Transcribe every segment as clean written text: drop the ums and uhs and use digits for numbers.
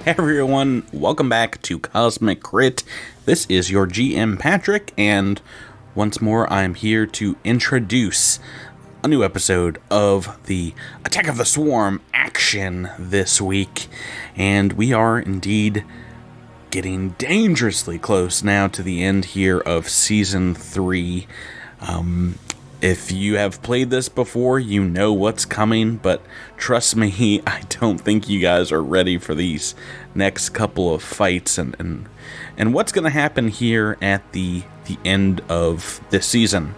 Hey everyone, welcome back to Cosmic Crit. This is your GM Patrick, and once more I'm here to introduce a new episode of the Attack of the Swarm action this week. And we are indeed getting dangerously close now to the end here of Season 3. If you have played this before, you know what's coming, but trust me, I don't think you guys are ready for these next couple of fights and what's going to happen here at the end of this season.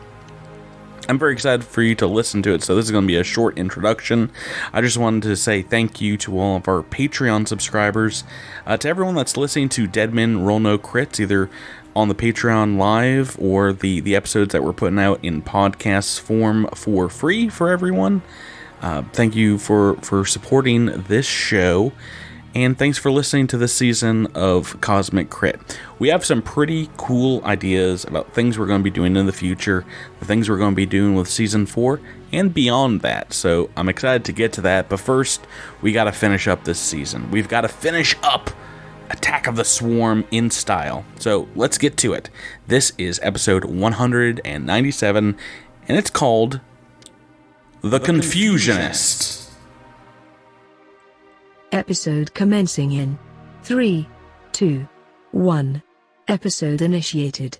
I'm very excited for you to listen to it, so this is going to be a short introduction. I just wanted to say thank you to all of our Patreon subscribers, to everyone that's listening to Dead Men Roll No Crits, either on the Patreon live or the episodes that we're putting out in podcast form for free for everyone. Thank you for supporting this show, and thanks for listening to this season of Cosmic Crit. We have some pretty cool ideas about things we're going to be doing in the future, the things we're going to be doing with Season 4, and beyond that. So I'm excited to get to that, but first, we got to finish up this season. We've got to finish up Attack of the Swarm in style. So let's get to it. This is episode 197, and it's called The Confusionist. Episode commencing in 3, 2, 1. Episode initiated.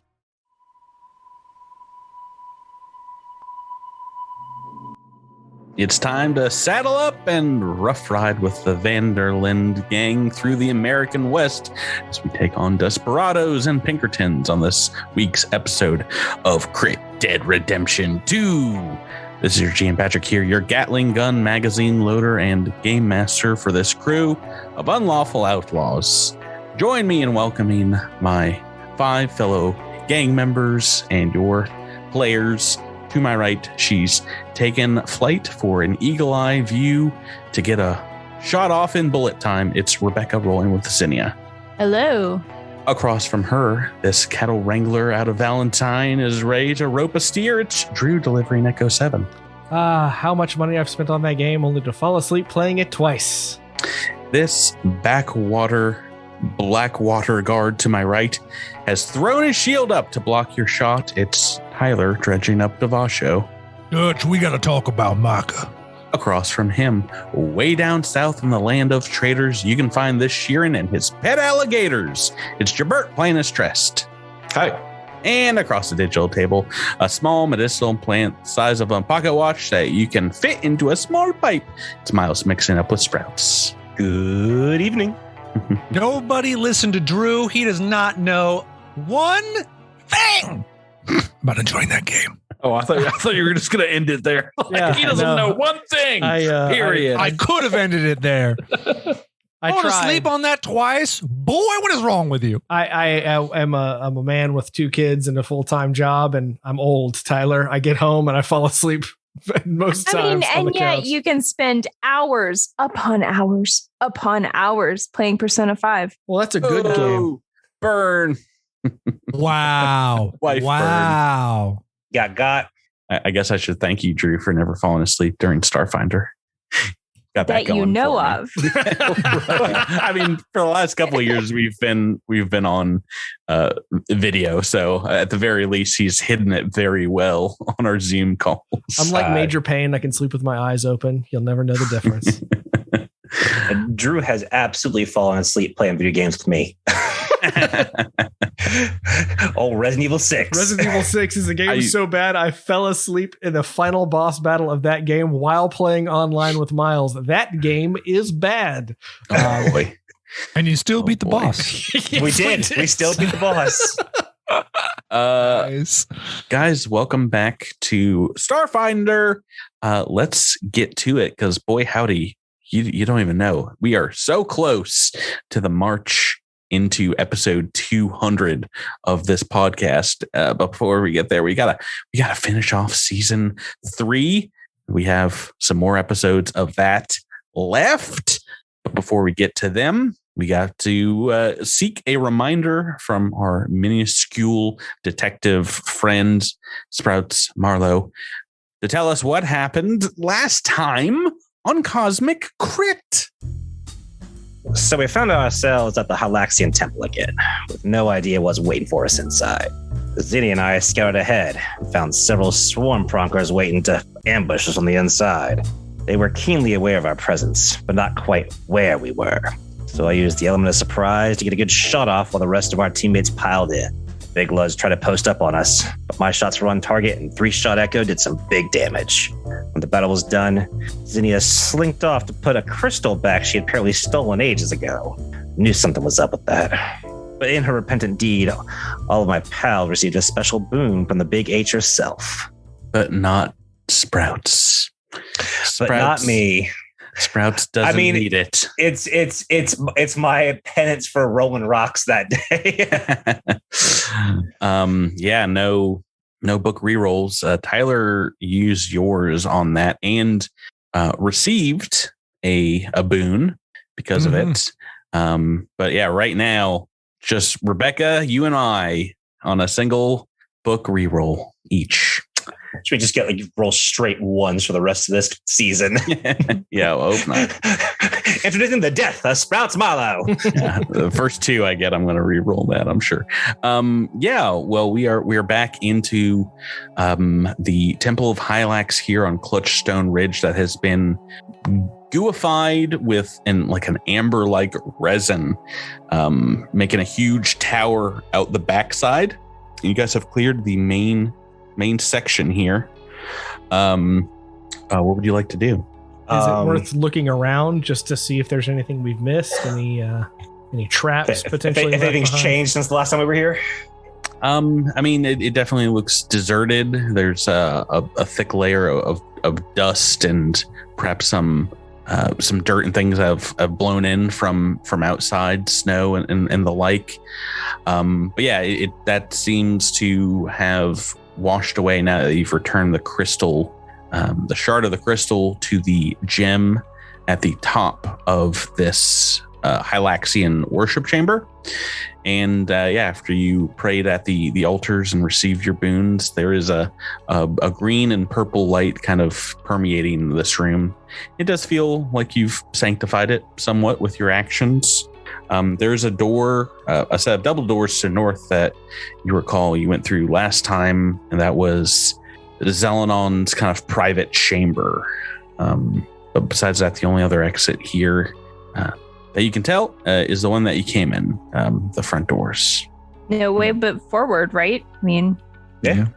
It's time to saddle up and rough ride with the Vanderlinde gang through the American West as we take on Desperados and Pinkertons on this week's episode of Crit Dead Redemption 2. This is your GM Patrick here, your Gatling gun, magazine loader, and game master for this crew of unlawful outlaws. Join me in welcoming my 5 fellow gang members and your players. To my right, she's taken flight for an eagle-eye view to get a shot off in bullet time. It's Rebecca rolling with Zinnia. Hello. Across from her, this cattle wrangler out of Valentine is ready to rope a steer. It's Drew delivering Echo 7. How much money I've spent on that game only to fall asleep playing it twice. This Blackwater guard to my right has thrown his shield up to block your shot. It's Tyler dredging up Devasho. Dutch, we gotta talk about Micah. Across from him, way down south in the land of traders, you can find this Sheeran and his pet alligators. It's Jabert playing as Trest. Hi. And across the digital table, a small medicinal plant the size of a pocket watch that you can fit into a small pipe. It's Miles mixing up with Sprouts. Good evening. Nobody listen to Drew. He does not know one thing about enjoying that game. Oh, I thought you were just going to end it there. He doesn't know one thing. Period. I could have ended it there. I want to sleep on that twice. Boy, what is wrong with you? I'm a man with 2 kids and a full-time job, and I'm old, Tyler. I get home and I fall asleep most times. And yet you can spend hours upon hours playing Persona 5. Well, that's a good game. Burn. Wow. Wow. Got. I guess I should thank you, Drew, for never falling asleep during Starfinder. Got that going you know for me. of. I mean, for the last couple of years, we've been on video, so at the very least, he's hidden it very well on our Zoom calls. I'm like Major Payne. I can sleep with my eyes open. You'll never know the difference. Drew has absolutely fallen asleep playing video games with me. Resident Evil 6. Resident Evil 6 is a game so bad I fell asleep in the final boss battle of that game while playing online with Miles. That game is bad. Oh boy. And you still beat the boss. Yes, we did. We still beat the boss. Guys, welcome back to Starfinder. Let's get to it, because boy howdy, you don't even know. We are so close to the march into episode 200 of this podcast. But before we get there, we gotta finish off season 3. We have some more episodes of that left. But before we get to them, we got to seek a reminder from our minuscule detective friend, Sprouts Marlowe, to tell us what happened last time on Cosmic Crit. So we found ourselves at the Hylaxian Temple again, with no idea what's waiting for us inside. Zinni and I scouted ahead and found several swarm pronkers waiting to ambush us on the inside. They were keenly aware of our presence, but not quite where we were. So I used the element of surprise to get a good shot off while the rest of our teammates piled in. Big Luz tried to post up on us, but my shots were on target and 3-shot echo did some big damage. When the battle was done, Zinnia slinked off to put a crystal back she had apparently stolen ages ago. Knew something was up with that. But in her repentant deed, all of my pals received a special boon from the Big H herself. But not Sprouts. But not me. Sprouts doesn't need it. It's my penance for rolling rocks that day. No book rerolls. Tyler used yours on that and received a boon because of it. But yeah, right now, just Rebecca, you and I on a single book reroll each. Should we just get roll straight ones for the rest of this season? Yeah, I hope not. Introducing the death of Sprouts Marlowe. Yeah, the first two I get, I'm going to re-roll that, I'm sure. Well, we are back into the Temple of Hylax here on Clutchstone Ridge that has been gooified with an amber-like resin, making a huge tower out the backside. You guys have cleared the main section here. What would you like to do? Is it worth looking around just to see if there's anything we've missed? Any traps potentially? If anything's changed since the last time we were here? It definitely looks deserted. There's a thick layer of dust and perhaps some dirt and things have blown in from outside, snow and the like. But yeah, that seems to have washed away now that you've returned the crystal, the shard of the crystal to the gem at the top of this Hylaxian worship chamber. And after you prayed at the altars and received your boons, there is a green and purple light kind of permeating this room. It does feel like you've sanctified it somewhat with your actions. There's a door, a set of double doors to the north that you recall you went through last time, and that was Zelenon's kind of private chamber. But besides that, the only other exit here that you can tell is the one that you came in, the front doors. No way but forward, right? Yeah.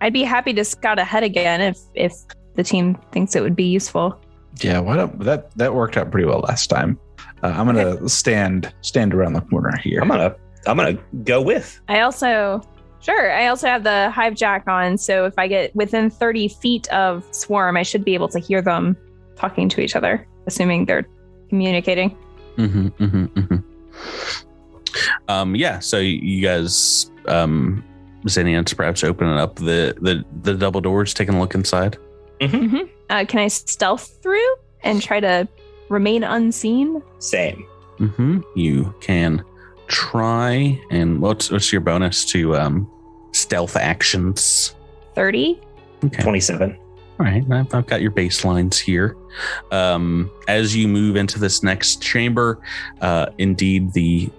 I'd be happy to scout ahead again if the team thinks it would be useful. Yeah, that worked out pretty well last time. I'm gonna stand around the corner here. I'm gonna go with. I also have the hive jack on, so if I get within 30 feet of swarm, I should be able to hear them talking to each other, assuming they're communicating. So you guys, Zinni and Sprouts opening up the double doors, taking a look inside. Can I stealth through and try to remain unseen? Same. You can try. And what's your bonus to stealth actions? 30. Okay. 27. All right, I've got your baselines here. As you move into this next chamber, indeed the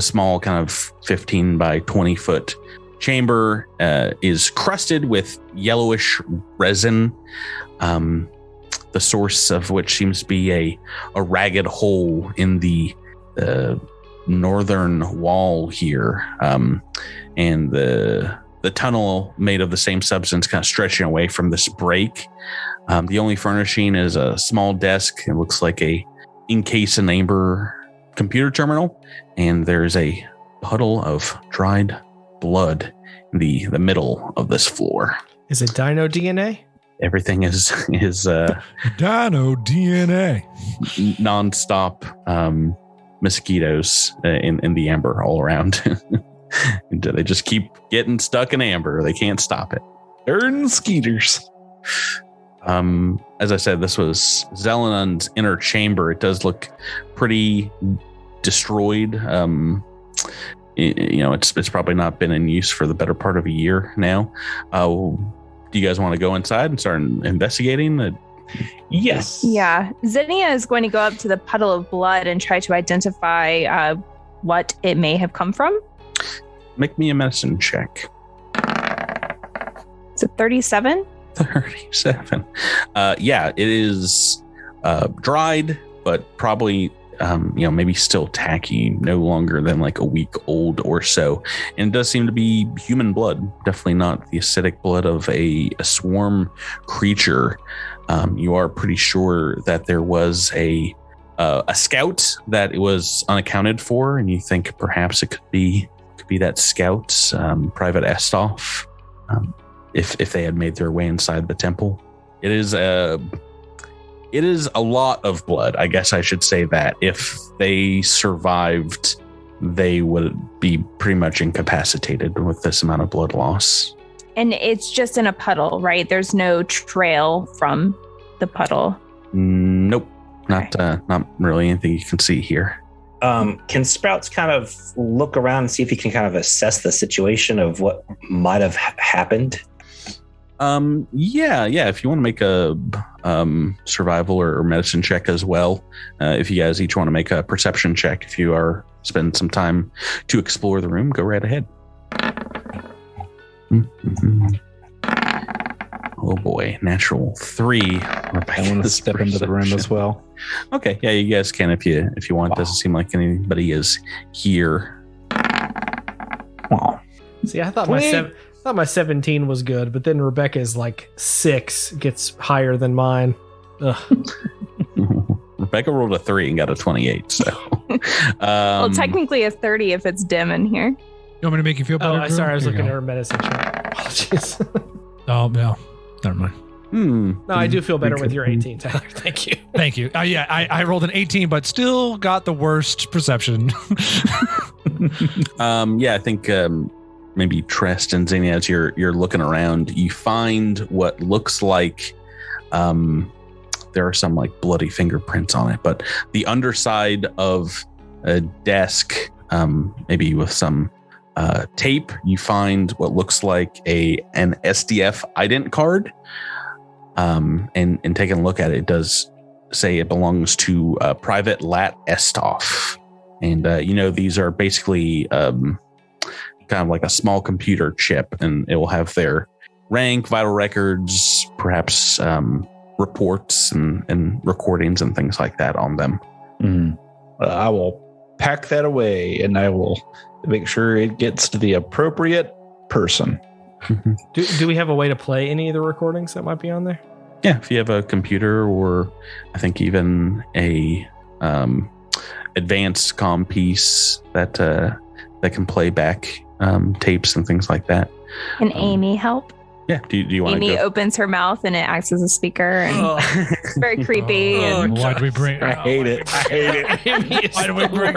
small kind of 15 by 20 foot chamber is crusted with yellowish resin, the source of which seems to be a ragged hole in the northern wall here, and the tunnel made of the same substance kind of stretching away from this break. The only furnishing is a small desk. It looks like a encased in amber computer terminal, and there's a puddle of dried blood in the middle of this floor. Is it dino DNA? Everything is Dino DNA. nonstop mosquitoes in the amber all around. They just keep getting stuck in amber. They can't stop it. Darn skeeters. As I said, this was Zelenon's inner chamber. It does look pretty destroyed. It's probably not been in use for the better part of a year now. Do you guys want to go inside and start investigating? Yes. Yeah. Zinnia is going to go up to the puddle of blood and try to identify what it may have come from. Make me a medicine check. Is it 37? 37. Yeah, it is dried, but probably maybe still tacky, no longer than like a week old or so. And it does seem to be human blood, definitely not the acidic blood of a swarm creature. You are pretty sure that there was a scout that it was unaccounted for, and you think perhaps it could be that scout, Private Estov, if they had made their way inside the temple. It is a lot of blood. I guess I should say that if they survived, they would be pretty much incapacitated with this amount of blood loss. And it's just in a puddle, right? There's no trail from the puddle. Nope, not really anything you can see here. Can Sprouts kind of look around and see if he can kind of assess the situation of what might have happened? Yeah. If you want to make a survival or medicine check as well, if you guys each want to make a perception check, if you are spend some time to explore the room, go right ahead. Mm-hmm. Oh boy, natural 3. I want to step into the room as well. Okay, yeah, you guys can if you want. Wow. Doesn't seem like anybody is here. Wow. See, I thought my 17 was good, but then Rebecca's like 6 gets higher than mine. Ugh. Rebecca rolled a 3 and got a 28. So, well, technically a 30 if it's dim in here. You want me to make you feel better? Oh, sorry, I was looking at her medicine check. Apologies. Oh no, never mind. No, I do feel better with your 18, Tyler. Thank you. Thank you. Yeah, I rolled an 18, but still got the worst perception. Yeah, I think maybe Trest and Zinnia, as you're looking around, you find what looks like there are some like bloody fingerprints on it, but the underside of a desk, maybe with some tape, you find what looks like an SDF ident card. And taking a look at it, it does say it belongs to Private Lat Estov. And, these are basically kind of like a small computer chip, and it will have their rank, vital records, perhaps reports and recordings and things like that on them. I will pack that away, and I will make sure it gets to the appropriate person. Do we have a way to play any of the recordings that might be on there? Yeah, if you have a computer, or I think even a advanced comm piece that can play back tapes and things like that. Can Amy help? Yeah. Do you want to Amy go? Opens her mouth and it acts as a speaker, and it's very creepy. And Why do we bring? I hate it. Why do we bring?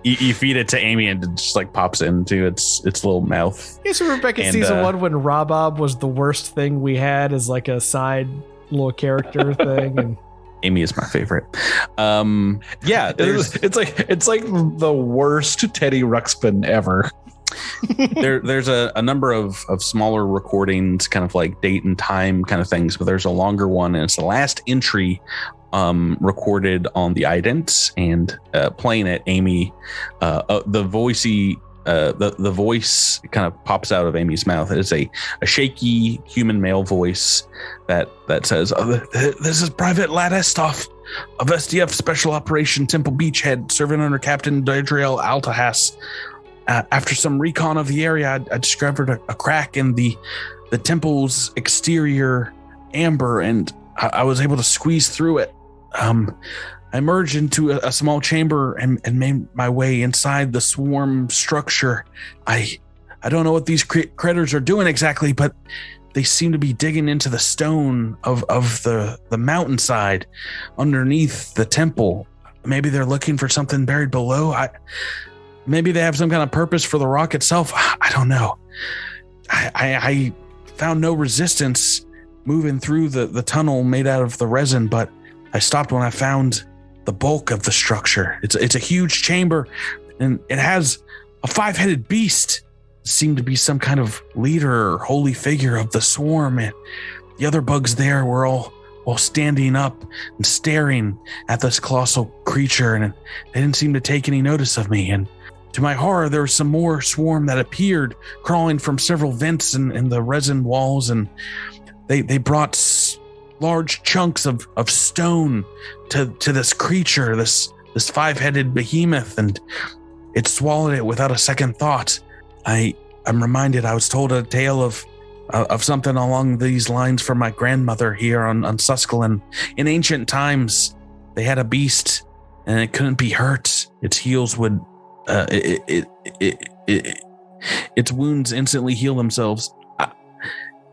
You feed it to Amy, and it just like pops into its little mouth. Yes, Rebecca season 1 when Rabob was the worst thing we had as like a side little character thing, and Amy is my favorite. Yeah, it's like the worst Teddy Ruxpin ever. There's a number of smaller recordings, kind of like date and time kind of things, but there's a longer one, and it's the last entry recorded on the idents, and playing it, Amy, the voice kind of pops out of Amy's mouth. It's a shaky human male voice that says, "This is Private Lat Estov of SDF Special Operation Temple Beachhead, serving under Captain Didriel Altahas. After some recon of the area, I discovered a crack in the temple's exterior amber, and I was able to squeeze through it. I emerged into a small chamber and made my way inside the swarm structure. I don't know what these critters are doing exactly, but they seem to be digging into the stone of the mountainside underneath the temple. Maybe they're looking for something buried below. Maybe they have some kind of purpose for the rock itself. I don't know. I found no resistance moving through the tunnel made out of the resin, but I stopped when I found the bulk of the structure. It's a huge chamber, and it has a 5-headed beast. It seemed to be some kind of leader or holy figure of the swarm, and the other bugs there were all while standing up and staring at this colossal creature, and they didn't seem to take any notice of me. And to my horror, there was some more swarm that appeared, crawling from several vents in the resin walls, and they brought large chunks of stone to this creature, this 5-headed behemoth, and it swallowed it without a second thought. I'm reminded, I was told a tale of something along these lines from my grandmother here on Susquehanna. In ancient times, they had a beast, and it couldn't be hurt. Its heels would, its wounds instantly heal themselves.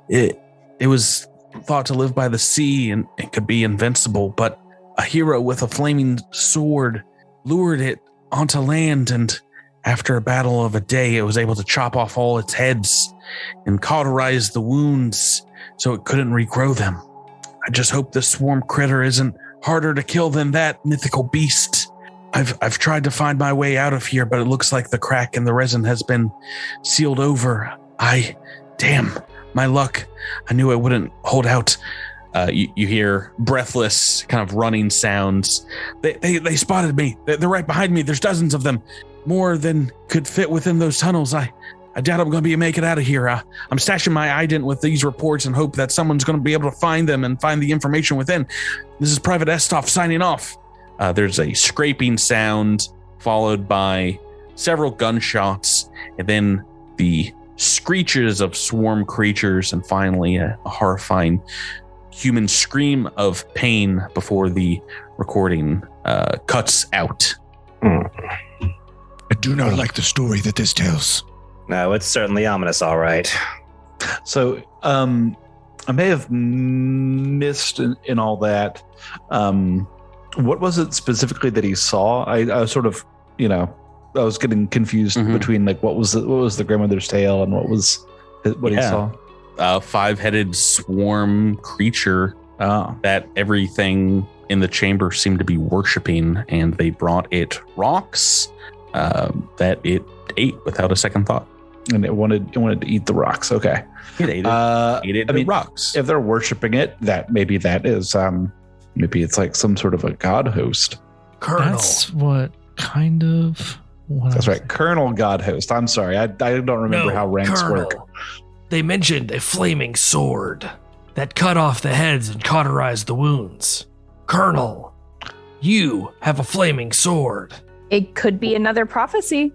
It was thought to live by the sea, and it could be invincible, but a hero with a flaming sword lured it onto land, and after a battle of a day, it was able to chop off all its heads and cauterize the wounds so it couldn't regrow them. I just hope this swarm critter isn't harder to kill than that mythical beast. I've tried to find my way out of here, but it looks like the crack in the resin has been sealed over. Damn, my luck. I knew I wouldn't hold out. You hear breathless kind of running sounds. They spotted me. They're right behind me. There's dozens of them. More than could fit within those tunnels. I doubt I'm going to make it out of here. I'm stashing my ident with these reports and hope that someone's going to be able to find them and find the information within. This is Private Estov signing off. There's a scraping sound followed by several gunshots, and then the screeches of swarm creatures, and finally a horrifying human scream of pain before the recording cuts out. I do not like the story that this tells. No, it's certainly ominous, all right. So I may have missed in all that. What was it specifically that he saw? I was sort of, I was getting confused between like what was the grandmother's tale and what he saw. A 5-headed swarm creature that everything in the chamber seemed to be worshiping, and they brought it rocks that it ate without a second thought. And it wanted to eat the rocks. Okay, it ate the rocks. If they're worshiping it, maybe it's like some sort of a god host. Colonel. That's what kind of. That's right, Colonel God host. I'm sorry, I don't remember how ranks work. They mentioned a flaming sword that cut off the heads and cauterized the wounds. Colonel, you have a flaming sword. It could be another prophecy.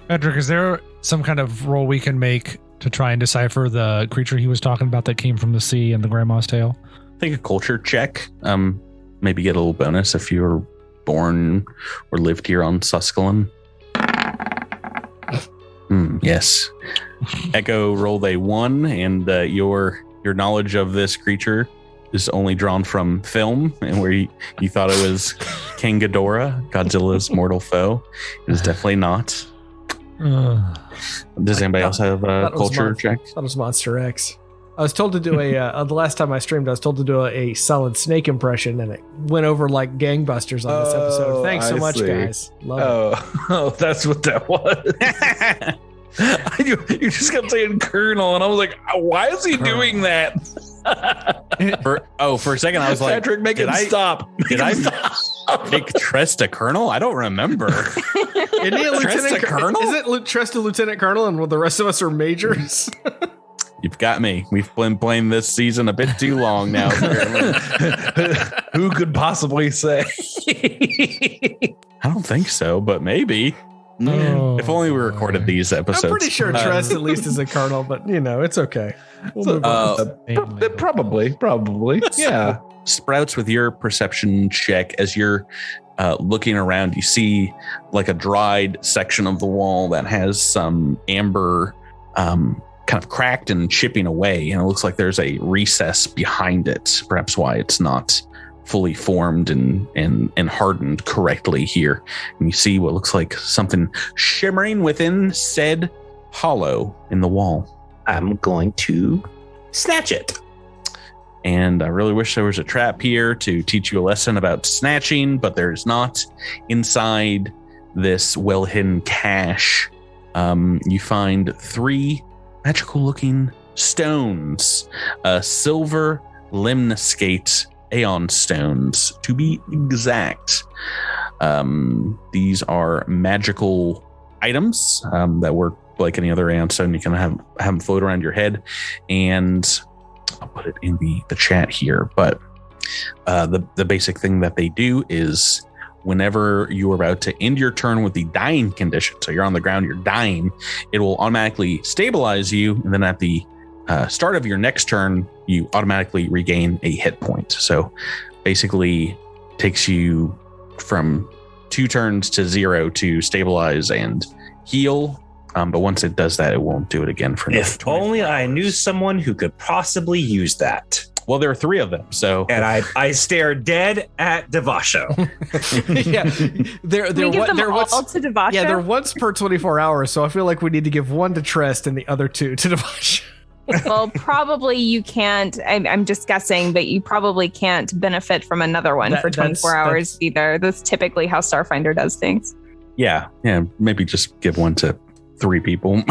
Patrick, is there some kind of roll we can make to try and decipher the creature he was talking about that came from the sea and the grandma's tale? I think a culture check. Maybe get a little bonus if you were born or lived here on Susquehanna. Yes. Echo rolled a 1, and your knowledge of this creature is only drawn from film, and where you thought it was King Ghidorah, Godzilla's mortal foe. It is definitely not. Does anybody else have a culture check? That was Monster X. I was told to do the last time I streamed, I was told to do a Solid Snake impression, and it went over like gangbusters on this episode. Thanks so much, guys. Love it. Oh, that's what that was. You just kept saying Colonel, and I was like, why is he doing that? For a second, I was like, Patrick, make him stop. Did I make Trest a colonel? I don't remember. Isn't he a lieutenant colonel? Is it Trest a lieutenant colonel, and the rest of us are majors? You've got me. We've been playing this season a bit too long now. Who could possibly say? I don't think so, but maybe. If only we recorded these episodes. I'm pretty sure Trest at least is a colonel, but it's okay. We'll Probably. Yeah. Sprouts, with your perception check, as you're looking around, you see like a dried section of the wall that has some amber kind of cracked and chipping away, and it looks like there's a recess behind it, perhaps why it's not fully formed and hardened correctly here. And you see what looks like something shimmering within said hollow in the wall. I'm going to snatch it. And I really wish there was a trap here to teach you a lesson about snatching, but there's not. Inside this well-hidden cache, you find 3 magical-looking stones, a silver lemniscate Aeon Stones, to be exact. These are magical items that work like any other Aeon Stone. You can have them float around your head, and I'll put it in the chat here. But the basic thing that they do is whenever you are about to end your turn with the dying condition, so you're on the ground, you're dying, it will automatically stabilize you, and then at the start of your next turn, you automatically regain a hit point. So basically takes you from 2 turns to 0 to stabilize and heal. But once it does that, it won't do it again for another 24 only I hours. knew someone who could possibly use that. Well, there are 3 of them, so And I stare dead at Devasho. Yeah, they're we give them all once, to Devasho? yeah, they're once per 24 hours. So I feel like we need to give 1 to Trest and the other 2 to Devasho. Well, probably you can't. I'm just guessing, but you probably can't benefit from another one for 24 hours either. That's typically how Starfinder does things. yeah, maybe just give 1 to 3 people,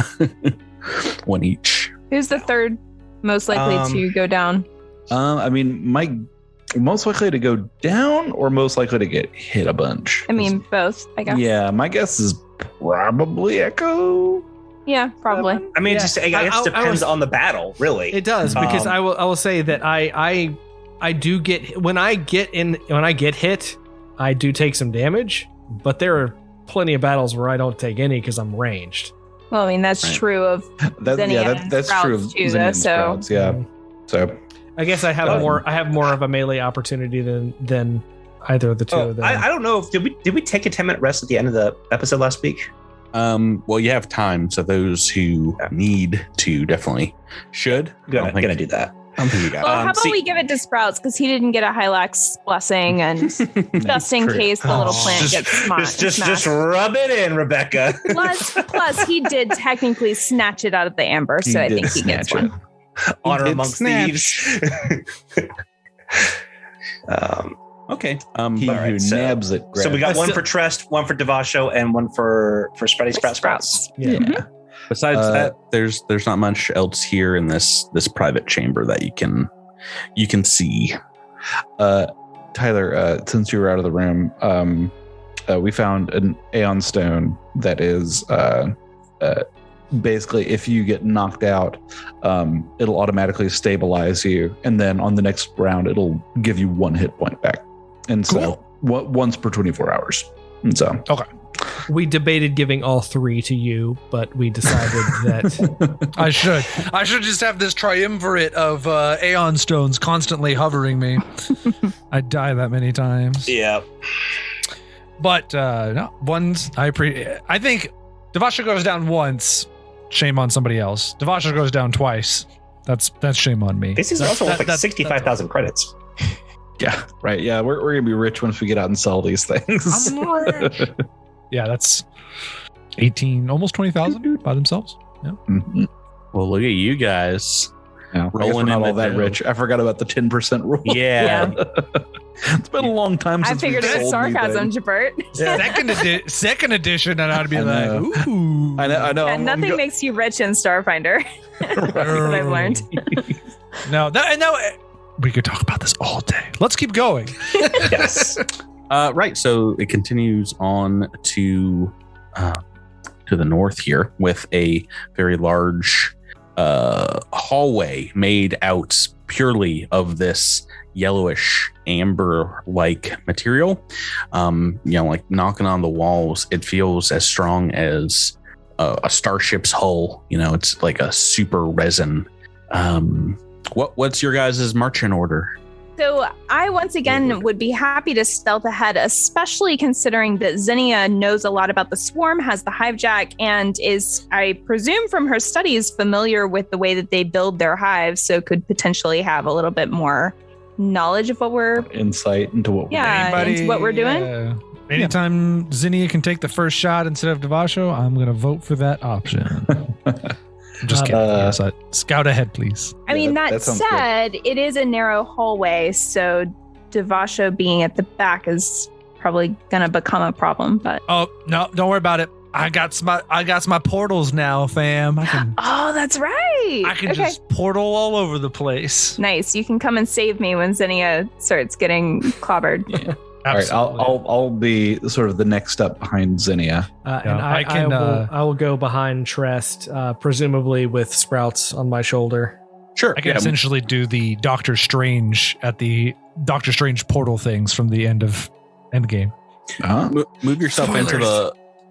1 each. Who's the third most likely to go down? I mean, most likely to go down or most likely to get hit a bunch? I mean, both, I guess. Yeah, my guess is probably Echo. Yeah, probably. I mean, Yeah. I guess it depends on the battle, really. It does, because I will say that I do get when I get hit, I do take some damage, but there are plenty of battles where I don't take any because I'm ranged. Well, I mean, that's Right. true of Zinnia and that's true of Sprouts too, Zinnia though, and Sprouts, yeah. So I guess I have more of a melee opportunity than either of the two of them. I don't know. Did we take a 10-minute rest at the end of the episode last week? Well, you have time, so those who need to definitely should. Gonna do that. I don't think you got Well, it. how about we give it to Sprouts because he didn't get a Hylax blessing, and just in case the little plant gets smashed. Just rub it in, Rebecca. Plus, he did technically snatch it out of the amber, so I think he gets one. Honor did amongst snatch. thieves. Okay. he all right, who so- nabs it. So we got But one still- for Trest, one for Devasho, and one for Spready Sprouts. Yeah. Besides that, there's not much else here in this private chamber that you can see. Tyler, since you were out of the room, we found an Aeon Stone that is basically if you get knocked out, it'll automatically stabilize you, and then on the next round, it'll give you 1 hit point back. And so once per 24 hours. And so We debated giving all 3 to you, but we decided that I should just have this triumvirate of Aeon Stones constantly hovering me. I die that many times. Yeah. But no, I think Devasha goes down once. Shame on somebody else. Devasha goes down twice. That's shame on me. This is also worth like That's 65,000 credits. yeah, right. Yeah, we're gonna be rich once we get out and sell these things. I'm rich. Yeah, that's 18, almost 20,000 by themselves. Yeah. Mhm. Well, look at you guys. Yeah, Rolling not in all the that dough. rich. I forgot about the 10% rule. Yeah. It's been a long time I since figured we it was sold sarcasm, anything. Jabert. Second edition, and I'd be I like, know. ooh. I know. And nothing makes you rich in Starfinder. That's what I've learned. No, we could talk about this all day. Let's keep going. Yes. Right. So it continues on to the north here with a very large hallway made out purely of this yellowish amber-like material. Like knocking on the walls, it feels as strong as a starship's hull. It's like a super resin. What's your guys' marching order? So I once again would be happy to stealth ahead, especially considering that Zinnia knows a lot about the swarm, has the hivejack, and is, I presume from her studies, familiar with the way that they build their hives, so could potentially have a little bit more knowledge of what we're Insight into what into what we're doing. Anytime Zinnia can take the first shot instead of Devasho, I'm going to vote for that option. I'm just kidding. Yes, scout ahead, please. I mean, that that sounds good. said, it is a narrow hallway, so Devasho being at the back is probably going to become a problem. But Oh, no, don't worry about it. I got my portals now, fam. Oh, that's right. I can just portal all over the place. Nice. You can come and save me when Zinnia starts getting clobbered. Yeah. All right, I'll be sort of the next up behind Zinnia. And I will go behind Trest, presumably with Sprouts on my shoulder. Sure. I can essentially do the Doctor Strange portal things from the end of Endgame. Move yourself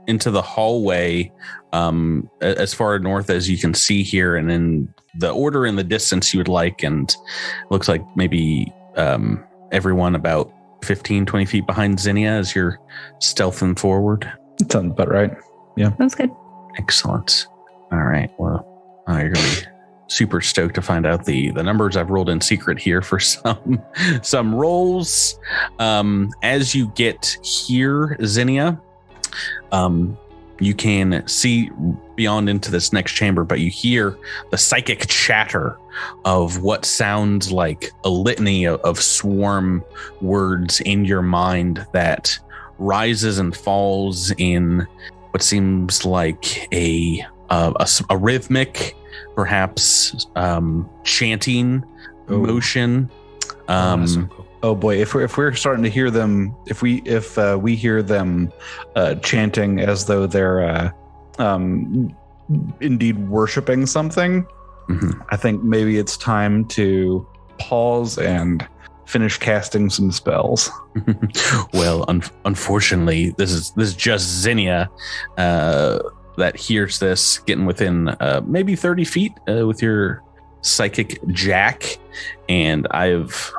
into the hallway as far north as you can see here, and in the order in the distance you would like, and it looks like maybe everyone about 15, 20 feet behind Zinnia as you're stealthing forward. Sounds about right. Yeah. Sounds good. Excellent. All right. Well, you're going to be super stoked to find out the numbers I've rolled in secret here for some rolls. As you get here, Zinnia, you can see beyond into this next chamber, but you hear the psychic chatter of what sounds like a litany of swarm words in your mind that rises and falls in what seems like a rhythmic, perhaps chanting motion. So cool. Oh boy, if we're starting to hear them, if we hear them chanting as though they're indeed worshiping something, I think maybe it's time to pause and finish casting some spells. Well, unfortunately, this is just Zinnia that hears this, getting within maybe 30 feet with your psychic jack, and I've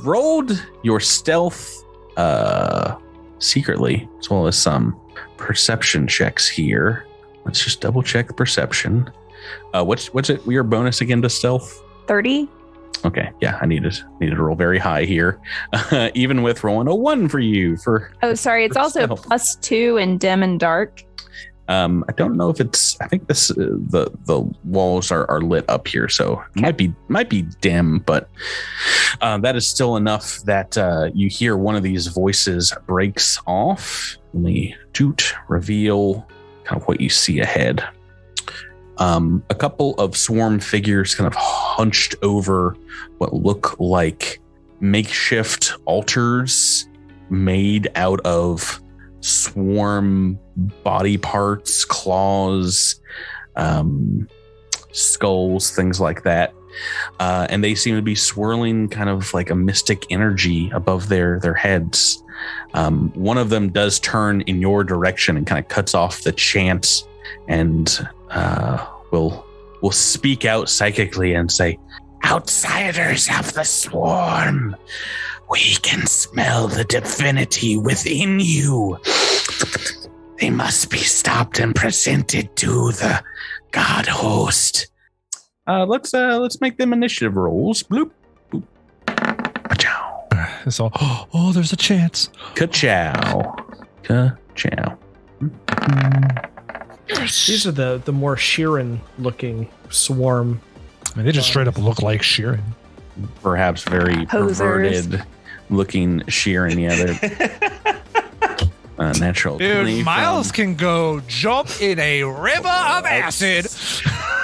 rolled your stealth secretly, as well as some perception checks here. Let's just double check perception. What's it? Your bonus again to stealth? 30. Okay, yeah, I needed to roll very high here, even with rolling a 1 for you. Oh, sorry, it's also stealth. +2 in dim and dark. I don't know if it's. I think this the walls are lit up here, so it might be dim, but that is still enough that you hear one of these voices breaks off. Let me reveal kind of what you see ahead. A couple of swarm figures kind of hunched over what look like makeshift altars made out of swarm body parts, claws, skulls, things like that. And they seem to be swirling kind of like a mystic energy above their heads. One of them does turn in your direction and kind of cuts off the chant and will speak out psychically and say, "Outsiders of the swarm, we can smell the divinity within you. They must be stopped and presented to the god host." Let's make them initiative rolls. Bloop, boop. Ka-chow. So, there's a chance. Ka-chow. Ka-chow. These are the more Sheeran looking swarm. I mean, they just straight up look like Sheeran. Perhaps very Posers. perverted looking Sheeran. Yeah, they're natural. Dude, Miles can go jump in a river of acid.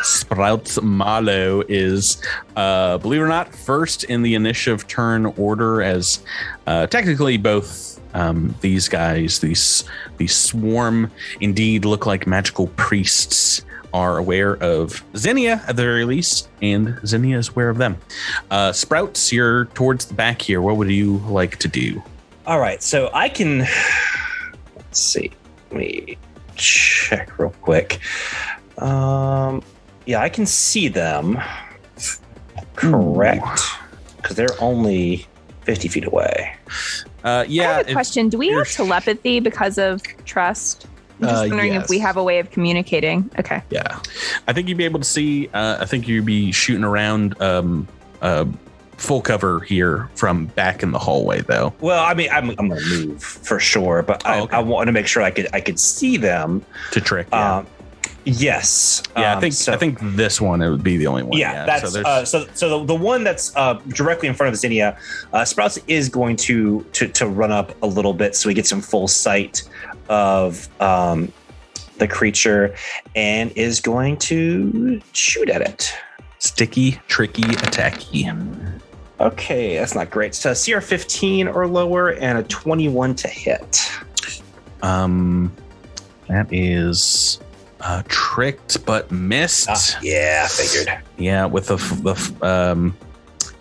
Sprouts Malo is, believe it or not, first in the initiative turn order, as technically both these guys, these swarm, indeed look like magical priests, are aware of Zinnia at the very least, and Zinnia is aware of them. Sprouts, you're towards the back here. What would you like to do? All right, so I can. Let's see. Let me check real quick. Yeah, I can see them. Correct. Because they're only 50 feet away. I have a question. Do we have telepathy because of trust? I'm just wondering if we have a way of communicating. Okay. Yeah. I think you'd be able to see. I think you'd be shooting around full cover here from back in the hallway, though. Well, I mean, I'm going to move for sure, but I want to make sure I could see them. To trick. Yeah. Yes. Yeah, I think this one, it would be the only one. Yeah, that's so the one that's directly in front of Zinnia, Sprouts is going to run up a little bit so he gets in full sight of the creature and is going to shoot at it. Sticky, tricky, attacky. Okay, that's not great. So CR 15 or lower and a 21 to hit. That is tricked but missed. Yeah, I figured. Yeah, with the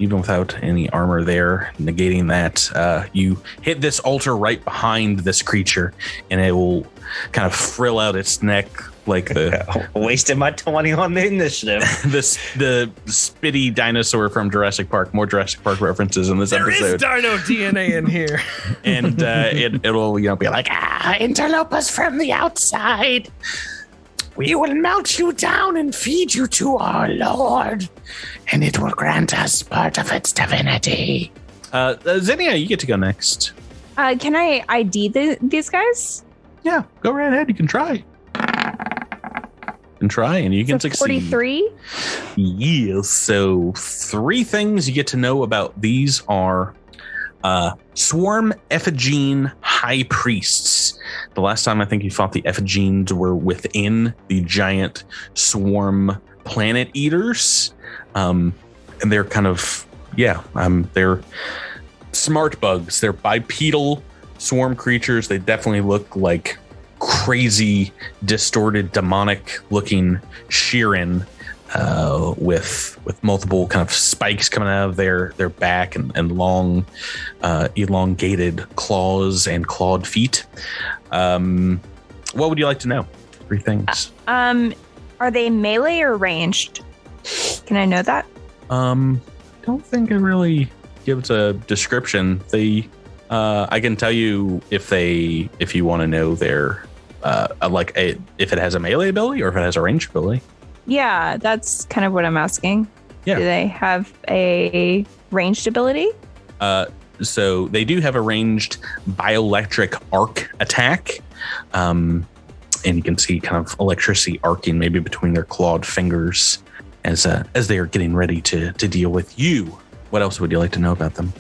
even without any armor there, negating that, you hit this altar right behind this creature, and it will kind of frill out its neck like the wasted my 20 on the initiative. the spitty dinosaur from Jurassic Park. More Jurassic Park references in this episode. There is dino DNA in here. And it'll be like, interlopers from the outside. We will melt you down and feed you to our Lord, and it will grant us part of its divinity. Zinnia, you get to go next. Can I ID these guys? Yeah, go right ahead. You can try. And you can succeed. 43? Yes. So 3 things you get to know about these are swarm Ephigene high priests. The last time I think you fought the Ephigenes were within the giant swarm planet eaters. And they're kind of, they're smart bugs. They're bipedal swarm creatures. They definitely look like crazy, distorted, demonic looking Sheeran with multiple kind of spikes coming out of their back and long elongated claws and clawed feet. What would you like to know? 3 things. Are they melee or ranged? Can I know that? Don't think it really gives a description. I can tell you if you want to know their if it has a melee ability or if it has a ranged ability. Yeah, that's kind of what I'm asking. Yeah. Do they have a ranged ability? So they do have a ranged bioelectric arc attack. And you can see kind of electricity arcing maybe between their clawed fingers as they are getting ready to deal with you. What else would you like to know about them?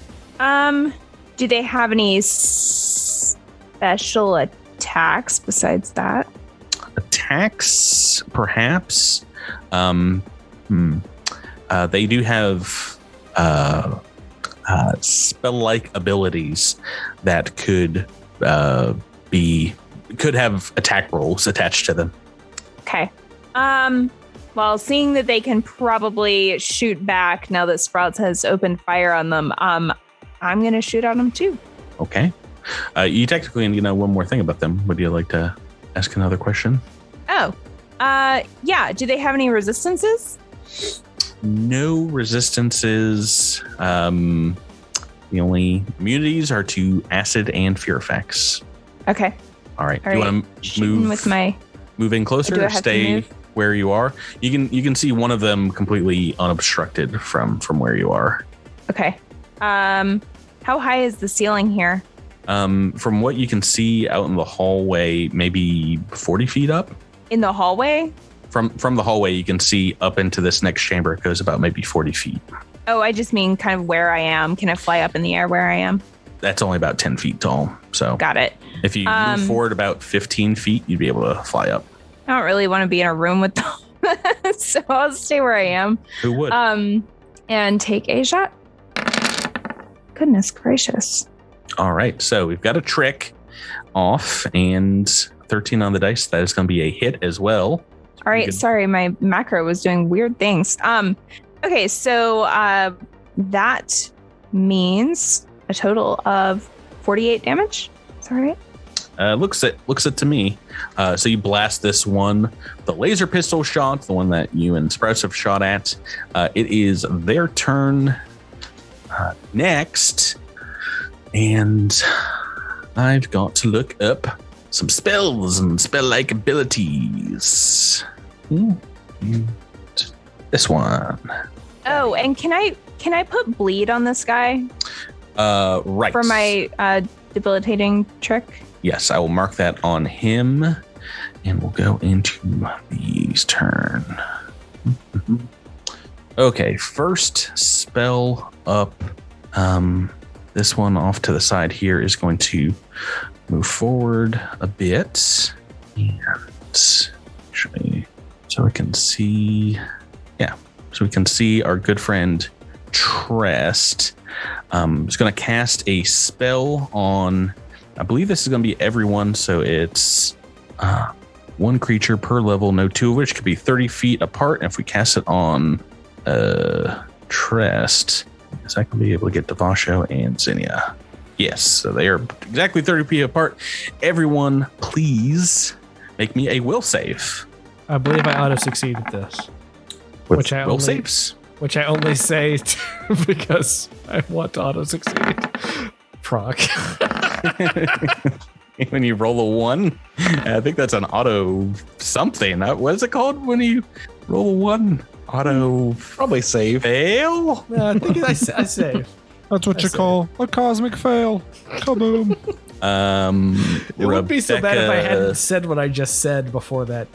Do they have any special attacks besides that? Attacks, perhaps. They do have spell-like abilities that could have attack rolls attached to them. Okay. Well, seeing that they can probably shoot back now that Sprouts has opened fire on them, I'm going to shoot at them too. Okay. You technically know one more thing about them. Would you like to ask another question? Oh. Yeah. Do they have any resistances? No resistances. The only immunities are to acid and fear effects. Okay. All right. Do you want to move in closer or stay where you are? You can see one of them completely unobstructed from where you are. Okay. How high is the ceiling here? From what you can see out in the hallway, maybe 40 feet up. In the hallway? From the hallway, you can see up into this next chamber. It goes about maybe 40 feet. Oh, I just mean kind of where I am. Can I fly up in the air where I am? That's only about 10 feet tall. So got it. If you move forward about 15 feet, you'd be able to fly up. I don't really want to be in a room with them. So I'll stay where I am. Who would? And take a shot. Goodness gracious. All right. So we've got a trick off and 13 on the dice. That is going to be a hit as well. All right. Sorry, my macro was doing weird things. Okay. So that means a total of 48 damage. Is that right? Looks it to me. So you blast this one, the laser pistol shot, the one that you and Sprouts have shot at. It is their turn next, and I've got to look up some spells and spell-like abilities. This one. Oh, and can I put bleed on this guy? Right. For my debilitating trick? Yes, I will mark that on him, and we'll go into Lee's turn. Okay, first spell up. This one off to the side here is going to move forward a bit. And so I can see. Yeah, so we can see our good friend Trest. Is going to cast a spell on. I believe this is going to be everyone, so it's one creature per level, no two of which could be 30 feet apart. And if we cast it on Trest, is I can be able to get Devasho and Zinnia. Yes, so they are exactly 30 feet apart. Everyone, please make me a will save. I believe I auto-succeeded this. With Which I will only- saves? Which I only say because I want to auto-succeed. Proc. When you roll a 1, I think that's an auto something. What is it called when you roll a 1? Auto Probably save. fail? No, I think I save. That's what you call a cosmic fail. Kaboom. It would be so bad if I Rebecca- hadn't said what I just said before that.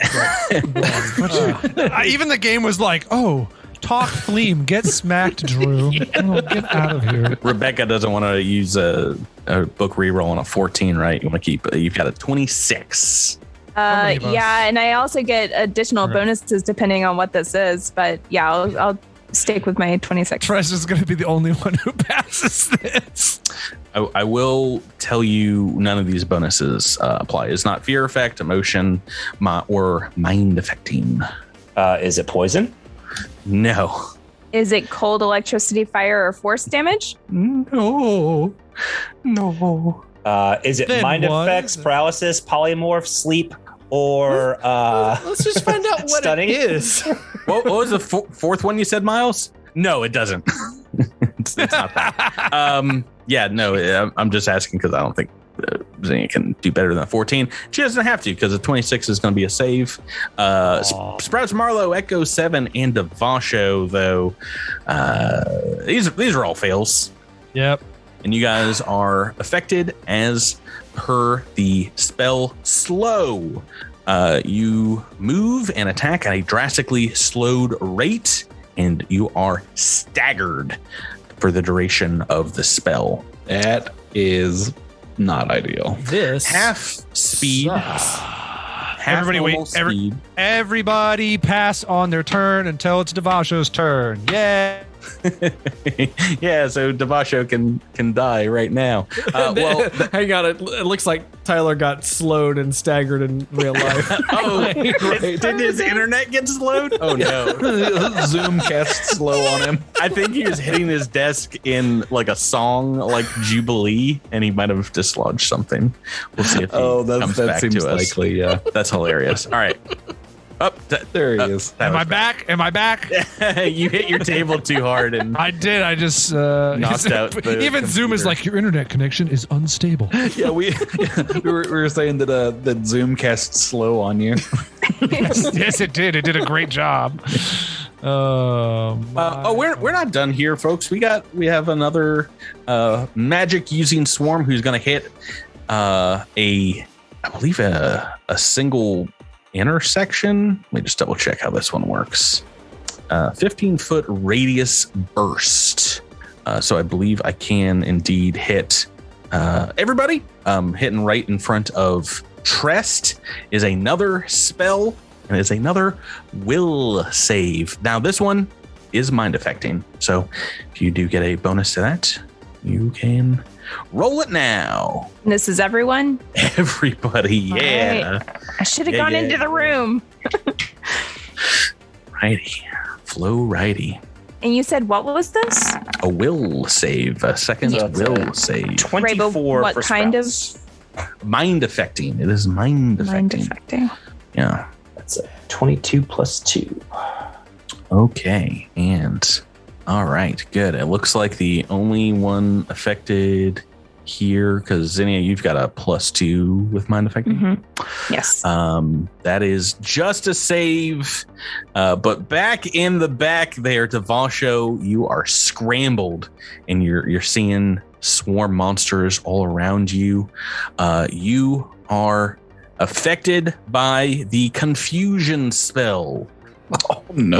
Even the game was like, oh, talk theme, get smacked, Drew. Oh, get out of here. Rebecca doesn't want to use a book reroll on a 14, right? You want to keep. You've got a 26. many of us? Yeah, and I also get additional Right. bonuses depending on what this is. But yeah, I'll stick with my 26. Tress is going to be the only one who passes this. I will tell you none of these bonuses apply. It's not fear effect, emotion, or mind affecting. Is it poison? No. Is it cold, electricity, fire, or force damage? No. No. Is it Then mind what effects, is it? paralysis, polymorph, sleep, or Let's just find out what stunning? it is. What was the fourth one you said, Miles? No, it doesn't. it's not that. Yeah, no, I'm just asking because I don't think Zinnia can do better than a 14. She doesn't have to because a 26 is going to be a save. Sprouts, Marlowe, Echo 7, and Devasho, though, these are all fails. Yep. And you guys are affected as per the spell slow. You move and attack at a drastically slowed rate, and you are staggered for the duration of the spell. That is not ideal. This Half speed. sucks. Half Everybody wait, normal speed. Everybody pass on their turn until it's Devasho's turn. Yeah. Yeah, so Devasho can die right now. Well, Hang on, it looks like Tyler got slowed and staggered in real life. did his internet get slowed? Oh no. Zoom cast slow on him. I think he was hitting his desk in like a song like Jubilee, and he might have dislodged something. We'll see if he comes that back seems to us. likely. Yeah, That's hilarious. All right. Up there he is. Am I back? Am I back? You hit your table too hard and I did. I just Knocked out the even Zoom is computer. like your internet connection is unstable. Yeah, we were saying that Zoom cast slow on you. Yes, it did. It did a great job. we're not done here, folks. We have another magic using swarm who's going to hit I believe a single intersection. Let me just double check how this one works. 15-foot radius burst. So I believe I can indeed hit everybody. Hitting right in front of Trest is another spell, and it's another will save. Now this one is mind affecting, so if you do get a bonus to that, you can roll it now. This is everyone. Everybody, yeah. I should have Yeah, gone yeah, into the yeah. room. Righty, flow righty. And you said what was this? A will save, a second So it's will a save. 24 what for kind of- sprouts. Mind affecting. It is mind Mind affecting. affecting. Yeah. That's a 22 plus 2. Okay. And all right, good. It looks like the only one affected here, because Zinnia, you've got a +2 with mind affecting. Mm-hmm. Yes. That is just a save. But back in the back there, Devasho, you are scrambled and you're seeing swarm monsters all around you. You are affected by the confusion spell. Oh no!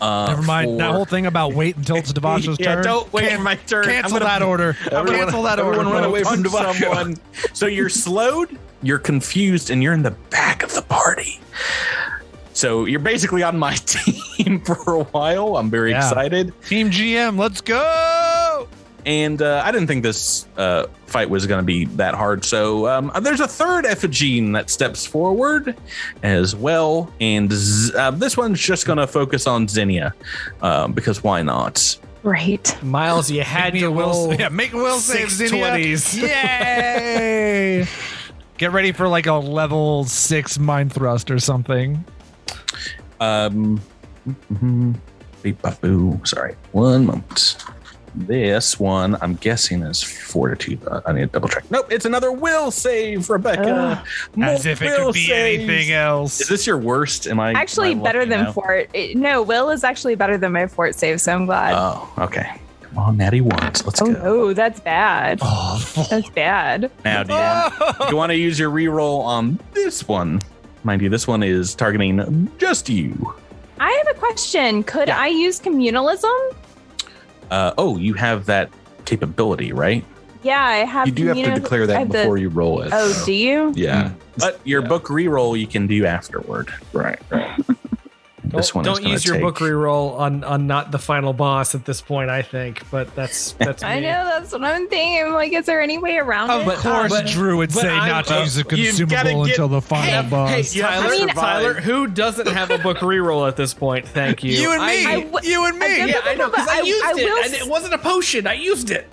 Never mind that whole thing about wait until it's Devasho's Yeah, turn. don't wait for my turn. Cancel that order. Cancel that order. everyone run away from Punch Devasho. someone. So you're slowed, you're confused, and you're in the back of the party. So you're basically on my team for a while. I'm very excited. Team GM, let's go! And I didn't think this fight was going to be that hard. So there's a third Ephigene that steps forward as well. And this one's just going to focus on Zinnia because why not? Right. Miles, you had to roll. Yeah, make a will save, Zinnia. 620s. Yay! Get ready for like a level 6 mind thrust or something. Sorry, 1 moment. This one, I'm guessing, is fortitude. I need to double check. Nope, it's another will save, Rebecca. As if it could be anything else. Is this your worst? Am I actually better than fort? No, will is actually better than my fort save, so I'm glad. Oh, okay. Come on, natty ones. Let's go. Oh, that's bad. That's bad. Now, do you want to use your reroll on this one? Mind you, this one is targeting just you. I have a question. Could I use communalism? You have that capability, right? Yeah, I have. You do have to declare that before you roll it. Oh, do you? Yeah. But your book reroll you can do afterward. Right. Don't use your book reroll on not the final boss at this point, I think. But that's I me. know, that's what I'm thinking. I'm like, is there any way around it? Of course, Drew would say not to use a consumable until the final boss. Hey, Tyler, who doesn't have a book reroll at this point? Thank you. You and me. You and me. Yeah, I know, because I used it, and it wasn't a potion. I used it.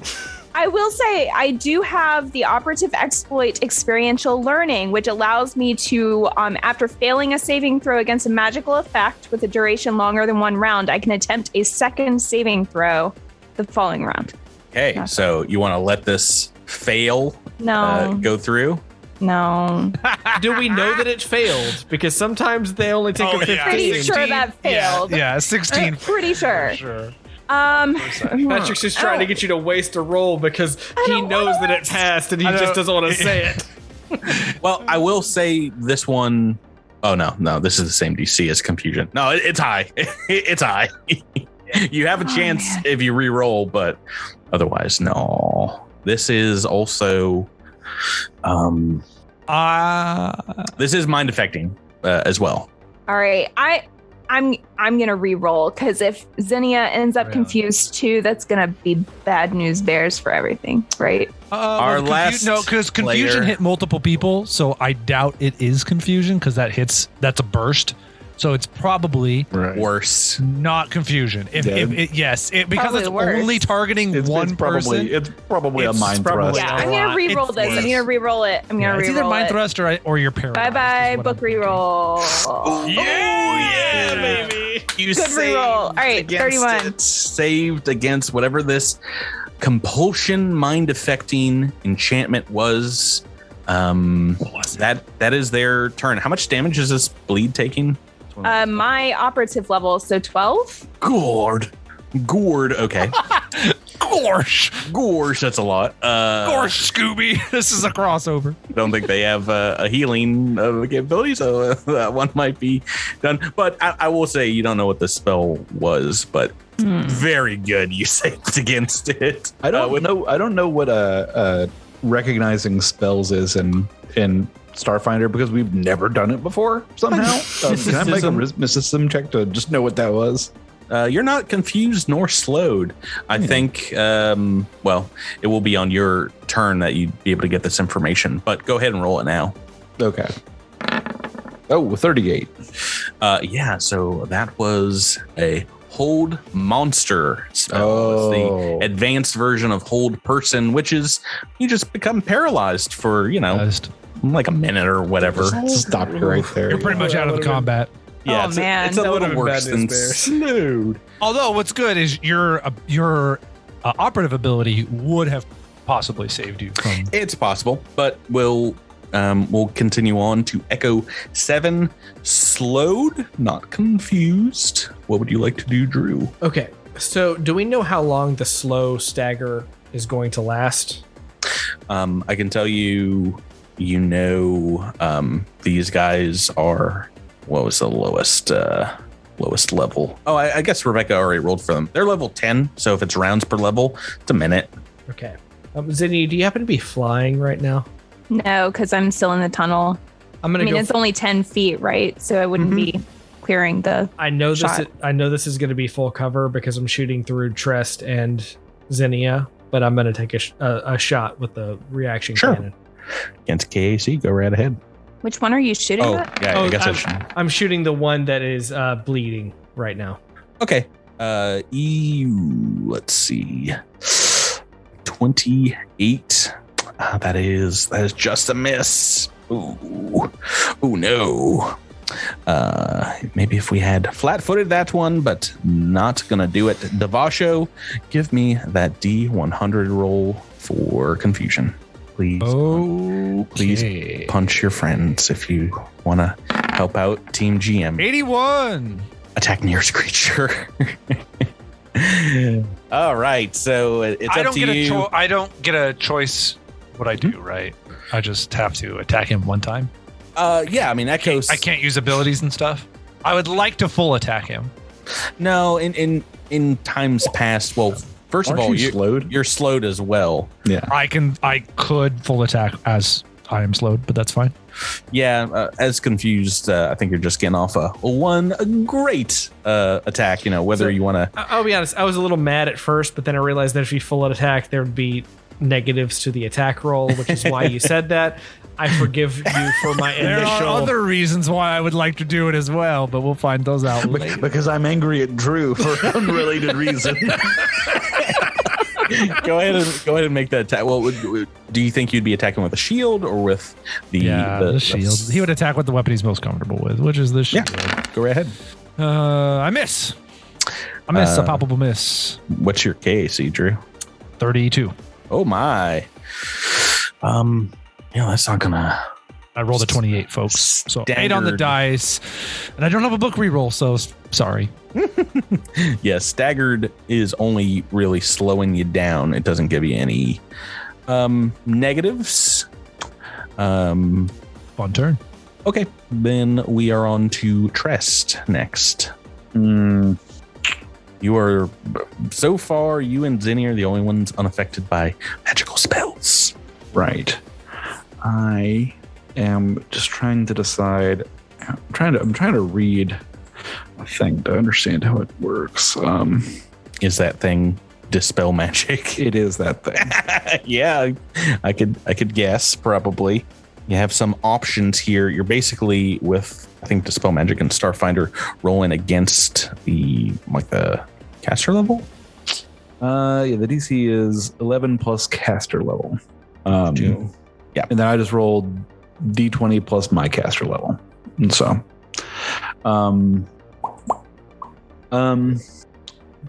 I will say I do have the operative exploit experiential learning, which allows me to, after failing a saving throw against a magical effect with a duration longer than 1 round, I can attempt a second saving throw the following round. Okay, so you want to let this fail go through? No. Do we know that it failed? Because sometimes they only take a 15. Pretty sure that failed. Yeah, 16. Pretty sure. Sure. Patrick's just trying to get you to waste a roll because he knows that it passed and he just doesn't want to say it. Well, I will say this one. Oh, no, this is the same DC as Confusion. No, it's high. It's high. You have a chance if you re-roll, but otherwise, no. This is also. This is mind affecting as well. All right. I'm gonna re-roll because if Zinnia ends up confused too, that's gonna be bad news bears for everything, right? Because confusion hit multiple people, so I doubt it is confusion because that's a burst. So it's probably worse, not confusion. Because it's only targeting one person. It's probably a mind thrust. Yeah, I'm gonna re-roll this. I'm gonna re-roll it. It's either mind thrust or your paralyzed. Bye book re-roll. Yeah, baby. You good re-roll. All right, 31. Saved against whatever this compulsion mind affecting enchantment was. That is their turn. How much damage is this bleed taking? My operative level, so 12. Gourd, okay. Gorsh, that's a lot. Gorsh, Scooby. This is a crossover. I don't think they have a healing capability, so that one might be done. But I will say, you don't know what the spell was, but very good you saved against it. I don't know what recognizing spells is in Starfinder because we've never done it before somehow. Can I make a mysticism check to just know what that was? You're not confused nor slowed. I think, it will be on your turn that you'd be able to get this information, but go ahead and roll it now. Okay. Oh, 38. So that was a Hold Monster spell. It's the advanced version of Hold Person, which is you just become paralyzed for, like a minute or whatever. Stop you right there. You're pretty much out of the combat. Yeah, it's a little worse than slowed. Although what's good is your operative ability would have possibly saved you from. It's possible, but we'll continue on to Echo 7. Slowed, not confused. What would you like to do, Drew? Okay, so do we know how long the slow stagger is going to last? I can tell you, these guys are, what was the lowest level? Oh, I guess Rebecca already rolled for them. They're level 10, so if it's rounds per level, it's a minute. Okay. Zinni, do you happen to be flying right now? No, because I'm still in the tunnel. It's only 10 feet, right? So I wouldn't be clearing the I know shot. this is going to be full cover because I'm shooting through Trest and Zinnia, but I'm going to take a shot with the reaction cannon. Against KAC, go right ahead. Which one are you shooting at? Yeah, I guess I should. I'm shooting the one that is bleeding right now. Okay. Let's see. 28. That is just a miss. Ooh no. Maybe if we had flat-footed that one, but not gonna do it. Devasho, give me that D100 roll for confusion, please. Please punch your friends if you want to help out Team GM. 81. Attack nearest creature. All right, so it's up to you. I don't get a choice what I do, right? I just have to attack him one time. Yeah, I mean Echoes. I can't use abilities and stuff. I would like to full attack him. No, in times past. Well, first of all, you're slowed as well. Yeah, I could full attack as I am slowed, but that's fine. Yeah, as confused, I think you're just getting off a great attack. You know, whether you want to. I'll be honest. I was a little mad at first, but then I realized that if you full attack, there would be negatives to the attack roll, which is why you said that. I forgive you for my initial. There are other reasons why I would like to do it as well, but we'll find those out later. Because I'm angry at Drew for an unrelated reason. Go ahead and make that attack. Well, do you think you'd be attacking with a shield or with the shield? He would attack with the weapon he's most comfortable with, which is the shield. Yeah, go right ahead. I miss. A palpable miss. What's your KAC, Drew? 32. Oh my. That's not gonna. I rolled a 28, folks. So 8 on the dice, and I don't have a book reroll, so sorry. Yeah, staggered is only really slowing you down. It doesn't give you any negatives. Fun turn. Okay, then we are on to Trest next. You are so far. You and Zinni are the only ones unaffected by magical spells. Right. I am just trying to decide. I'm trying to read a thing to understand how it works. Is that thing dispel magic? It is that thing. Yeah, I could guess probably. You have some options here. You're basically with, I think, dispel magic and Starfinder rolling against the caster level. Yeah, the DC is 11 plus caster level. Yeah, and then I just rolled D20 plus my caster level, and so,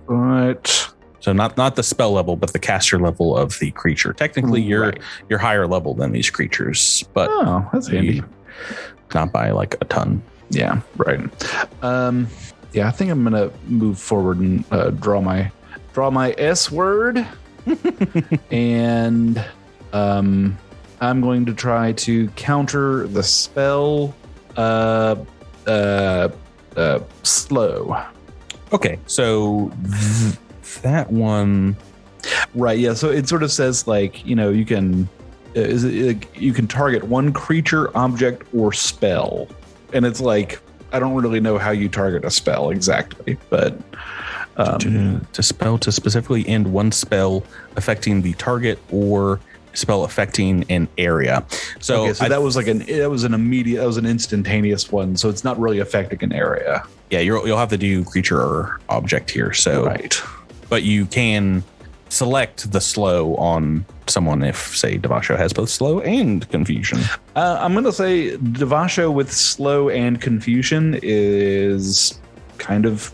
but so not the spell level, but the caster level of the creature. Technically, you're higher level than these creatures, but that's handy. Not by like a ton. Yeah, right. Yeah, I think I'm gonna move forward and draw my S word, and I'm going to try to counter the spell slow. Okay, so that one, right? Yeah, so it sort of says you can you can target one creature, object, or spell, and it's like I don't really know how you target a spell exactly, but to spell to specifically end one spell affecting the target or spell affecting an area. So that was an instantaneous one. So it's not really affecting an area. Yeah, you'll have to do creature or object here. So right, but you can select the slow on someone if, say, Devasho has both slow and confusion. I'm going to say Devasho with slow and confusion is kind of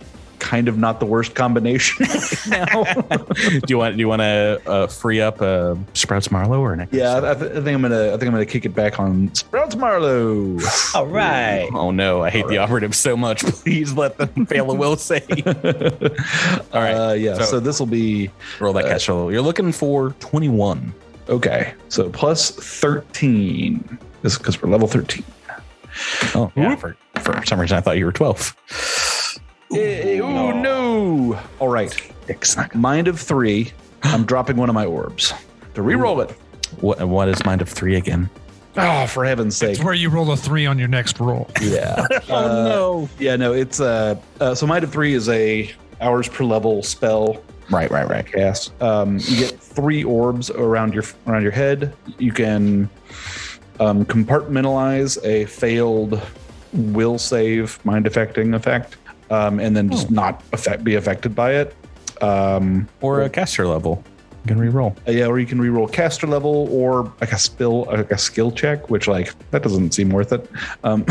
not the worst combination now. Do you want to free up Sprouts Marlowe or an? Yeah, I think I'm gonna kick it back on Sprouts Marlowe. All right. Oh no, I hate the operative so much. Please let them fail a will save. All right. Yeah. So this will be roll that caster level. You're looking for 21. Okay. So plus 13. This is because we're level 13. Oh yeah. For some reason I thought you were 12. Oh no! All right, Mind of 3. I'm dropping one of my orbs to reroll it. What is Mind of 3 again? Oh, for heaven's sake! It's where you roll a 3 on your next roll. Yeah. No. Yeah, no. It's so Might of 3 is a hours per level spell. Right. Cast. You get 3 orbs around your head. You can compartmentalize a failed will save mind affecting effect, and then just not be affected by it. Or a caster level. You can reroll. Or you can reroll caster level or like a skill check, which like that doesn't seem worth it. One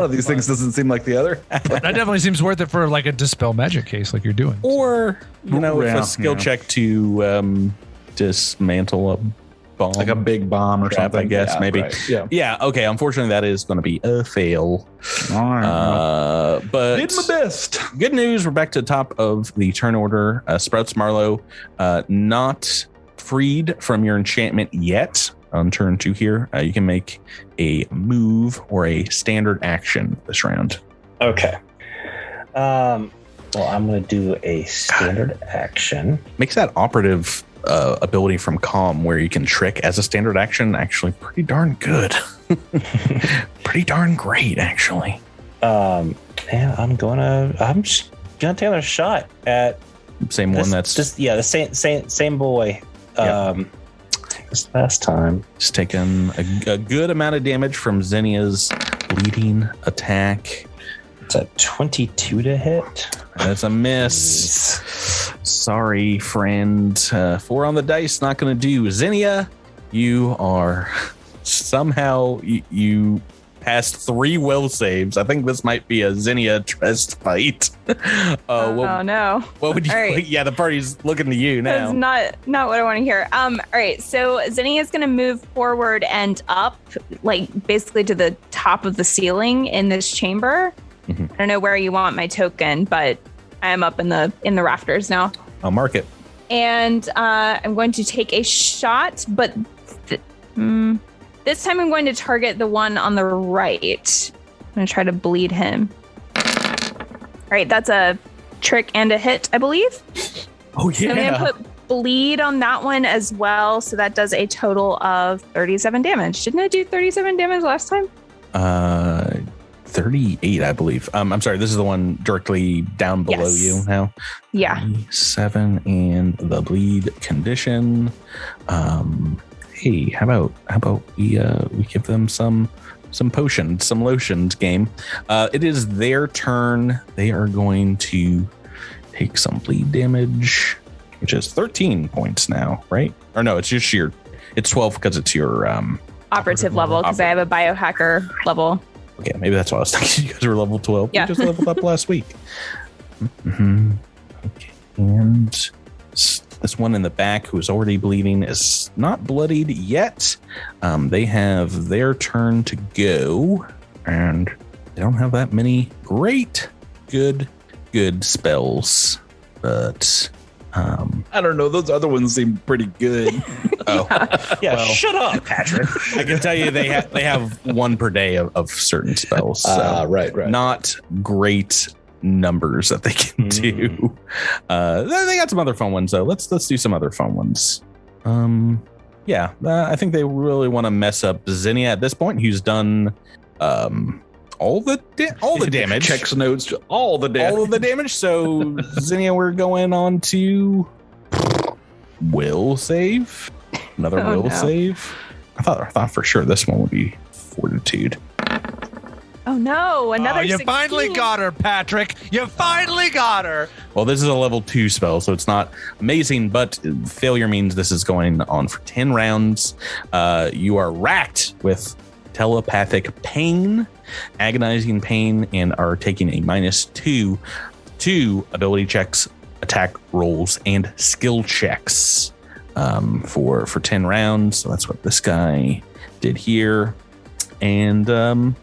of these things doesn't seem like the other. That definitely seems worth it for like a dispel magic case, like you're doing. Or a skill check to dismantle a bomb, like a big bomb or something. I guess maybe. Right. Yeah. Yeah. Okay. Unfortunately, that is going to be a fail. All right. But did my best. Good news. We're back to the top of the turn order. Sprouts Marlowe, not freed from your enchantment yet. On turn 2 here, you can make a move or a standard action this round. Okay. Well, I'm going to do a standard action. Makes that operative ability from Calm where you can trick as a standard action actually pretty darn good. Pretty darn great, actually. And I'm just gonna take another shot at same this, one that's the same boy. This last time, just taking a good amount of damage from Xenia's leading attack. It's a 22 to hit. That's a miss. Sorry, friend. 4 on the dice, not going to do. Xenia, you are somehow you passed 3 will saves. I think this might be a Xenia trust fight. Oh no! What would you? Right. Yeah, the party's looking to you now. That's not what I want to hear. All right, so Xenia is going to move forward and up, like basically to the top of the ceiling in this chamber. Mm-hmm. I don't know where you want my token, but I am up in the rafters now. I'll mark it. And I'm going to take a shot, but this time I'm going to target the one on the right. I'm going to try to bleed him. All right, that's a trick and a hit, I believe. Oh, So I'm going to put bleed on that one as well. So that does a total of 37 damage. Didn't I do 37 damage last time? 38, I believe. I'm sorry, this is the one directly down below you now. Yeah. 7 and the bleed condition. Hey, how about we give them some potions, some lotions, game. It is their turn. They are going to take some bleed damage, which is 13 points now, right? Or no, it's just it's 12 because it's your Operative level, because I have a biohacker level. Okay, maybe that's why I was thinking you guys were level 12. Yeah. You just leveled up last week. Mm-hmm. Okay, and this one in the back who's already bleeding is not bloodied yet. They have their turn to go, and they don't have that many great, good spells. But I don't know. Those other ones seem pretty good. Yeah, shut up, Patrick. I can tell you they have 1 per day of certain spells. So right. not great numbers that they can do. They got some other fun ones though. Let's do some other fun ones. I think they really want to mess up Xenia at this point. Who's done all the damage. Checks notes, all the damage. So Xenia, we're going on to will save. Another will save. I thought for sure this one would be fortitude. Oh no, another you 16. finally got her, Patrick. You finally got her. Well, this is a level 2 spell, so it's not amazing, but failure means this is going on for 10 rounds. You are racked with telepathic pain, agonizing pain, and are taking a -2 to ability checks, attack rolls, and skill checks for 10 rounds. So that's what this guy did here. And I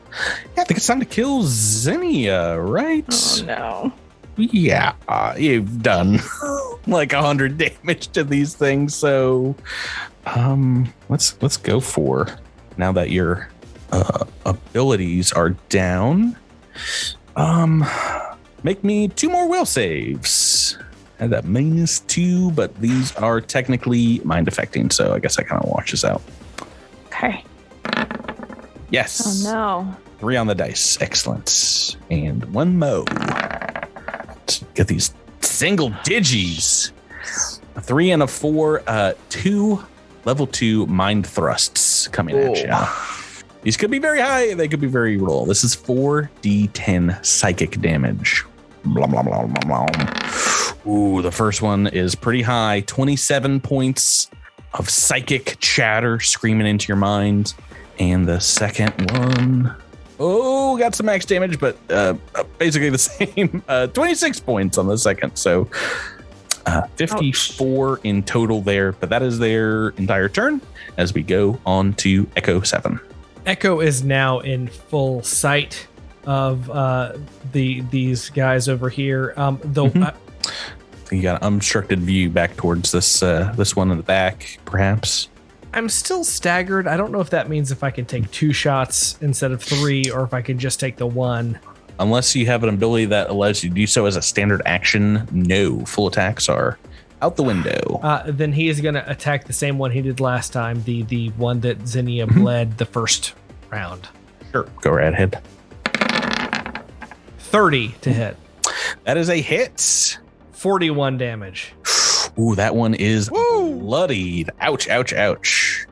think it's time to kill Xenia, right? Oh no. Yeah, you've done like 100 damage to these things. So let's go for, now that your abilities are down, make me 2 more will saves. Had that -2, but these are technically mind affecting, so I guess that kind of washes out. Okay. Yes. Oh no. 3 on the dice. Excellent. And 1 mo. Let's get these single digis. A 3 and a 4. 2 level 2 mind thrusts coming at you. These could be very high. They could be very low. This is 4d10 psychic damage. Blah, blah, blah, blah, blah. Ooh, the first one is pretty high. 27 points of psychic chatter screaming into your mind. And the second one, got some max damage, but basically the same. 26 points on the second. So 54 in total there. But that is their entire turn as we go on to Echo 7. Echo is now in full sight of these guys over here. You got an unobstructed view back towards this one in the back, perhaps. I'm still staggered. I don't know if that means if I can take 2 shots instead of 3, or if I can just take the 1. Unless you have an ability that allows you to do so as a standard action, no. Full attacks are out the window. Then he is going to attack the same one he did last time, the one that Zinnia bled the first round. Sure, go right ahead. 30 to hit. That is a hit. 41 damage. Ooh, that one is bloodied. Ouch, ouch, ouch.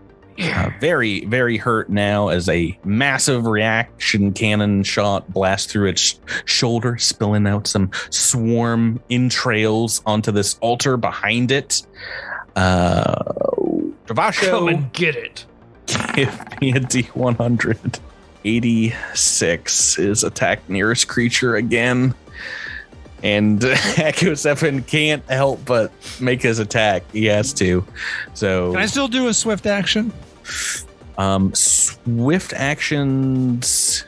Very, very hurt now as a massive reaction cannon shot blasts through its shoulder, spilling out some swarm entrails onto this altar behind it. Travasho, Come and get it. give me a D100. 86 is attack nearest creature again. And Echo 7 can't help but make his attack. He has to. So Can I still do a swift action? Swift actions,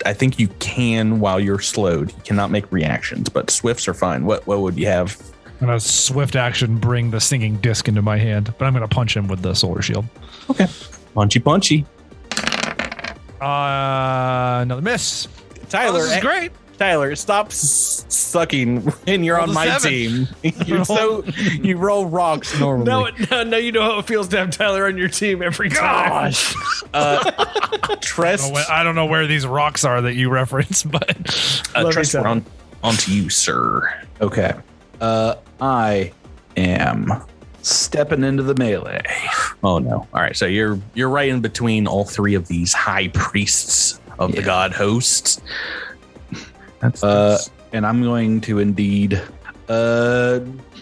I think you can while you're slowed. You cannot make reactions, but swifts are fine. What would you have? I'm going to swift action bring the singing disc into my hand, but I'm going to punch him with the solar shield. Okay. Punchy, punchy. Another miss. Tyler, this is great. Tyler, stop sucking when you're Roll on my 7. team. You roll rocks normally. No, you know how it feels to have Tyler on your team every time. Trest, I don't know where these rocks are that you reference, but Trest, we're onto you, sir. Okay. I am stepping into the melee. Oh no! All right, so you're right in between all 3 of these high priests of the god hosts. And I'm going to indeed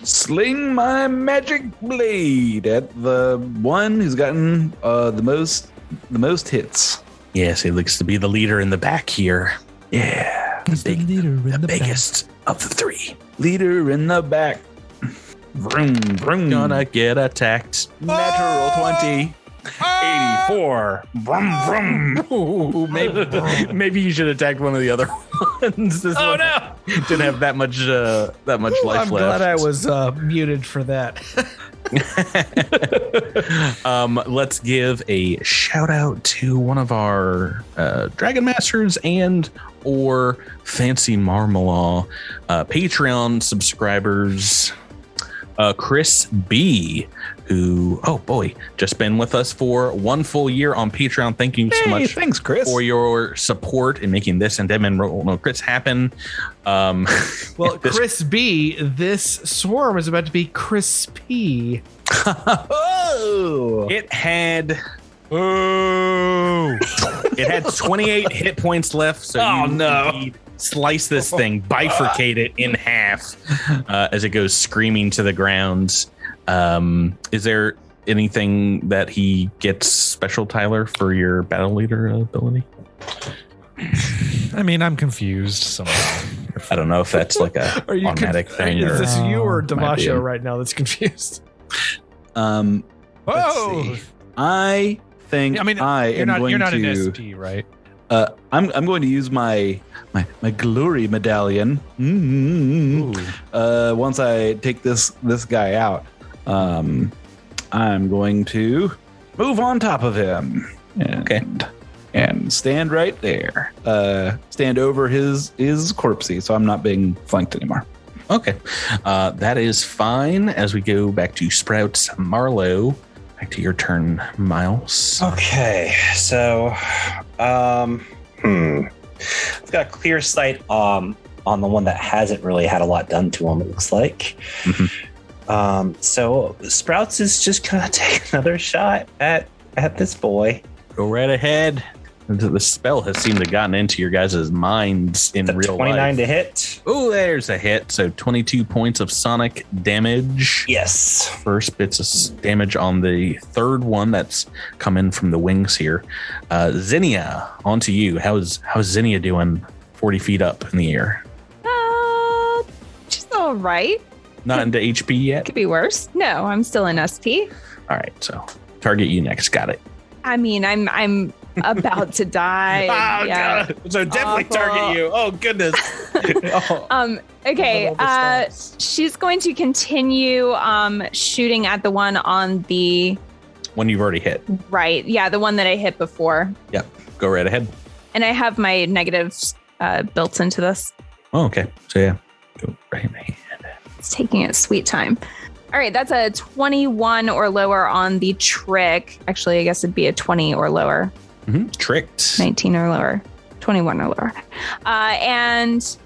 sling my magic blade at the one who's gotten the most hits. Yes, he looks to be the leader in the back here. Yeah, the biggest of the 3. Leader in the back. Vroom, vroom. Gonna get attacked. Natural 20. 84. Vroom, vroom. Ooh, maybe you should attack one of the other ones. This one no! didn't have that much life I'm left. glad I was muted for that. Let's give a shout out to one of our Dragon Masters and or Fancy Marmalaw Patreon subscribers. Chris B, who, just been with us for 1 full year on Patreon. Thank you so much. Thanks, Chris, for your support in making this and Dem and Roll No Crits happen. Well, Chris B, this swarm is about to be crispy. It had 28 hit points left. So slice this thing, bifurcate it in half as it goes screaming to the ground. Is there anything that he gets special, Tyler, for your battle leader ability? I mean, I'm confused somehow. I don't know if that's like a automatic thing. Is this you or might be Damasio him. right now that's confused? Let's Whoa! see. I think I mean, you're not an SP, right? I'm going to use my glory medallion. Once I take this guy out, I'm going to move on top of him. And stand right there. Stand over his corpsey, so I'm not being flanked anymore. Okay, that is fine. As we go back to Sprouts, Marlowe, Back to your turn, Miles. Okay, so I've got a clear sight on the one that hasn't really had a lot done to him, it looks like. So Sprouts is just gonna take another shot at this boy. Go right ahead. The spell has seemed to have gotten into your guys' minds in real 29 life. to hit. Oh, there's a hit. So 22 points of sonic damage. Yes. First bits of damage on the third one that's come in from the wings here. Zinnia, on to you. How's Zinnia doing 40 feet up in the air? She's all right. Not into HP yet? Could be worse. No, I'm still in SP. All right, so target you next. Got it. I mean, I'm about to die. God. So definitely Awful. target you. Oh, goodness. Okay. She's going to continue shooting at the one on the One you've already hit. right. Yeah, the one that I hit before. Yep. Go right ahead. And I have my negatives built into this. Oh, okay. So yeah, go right ahead. It's taking its sweet time. All right, that's a 21 or lower on the trick. Actually, I guess it'd be a 20 or lower. Tricked. 19 or lower. 21 or lower. And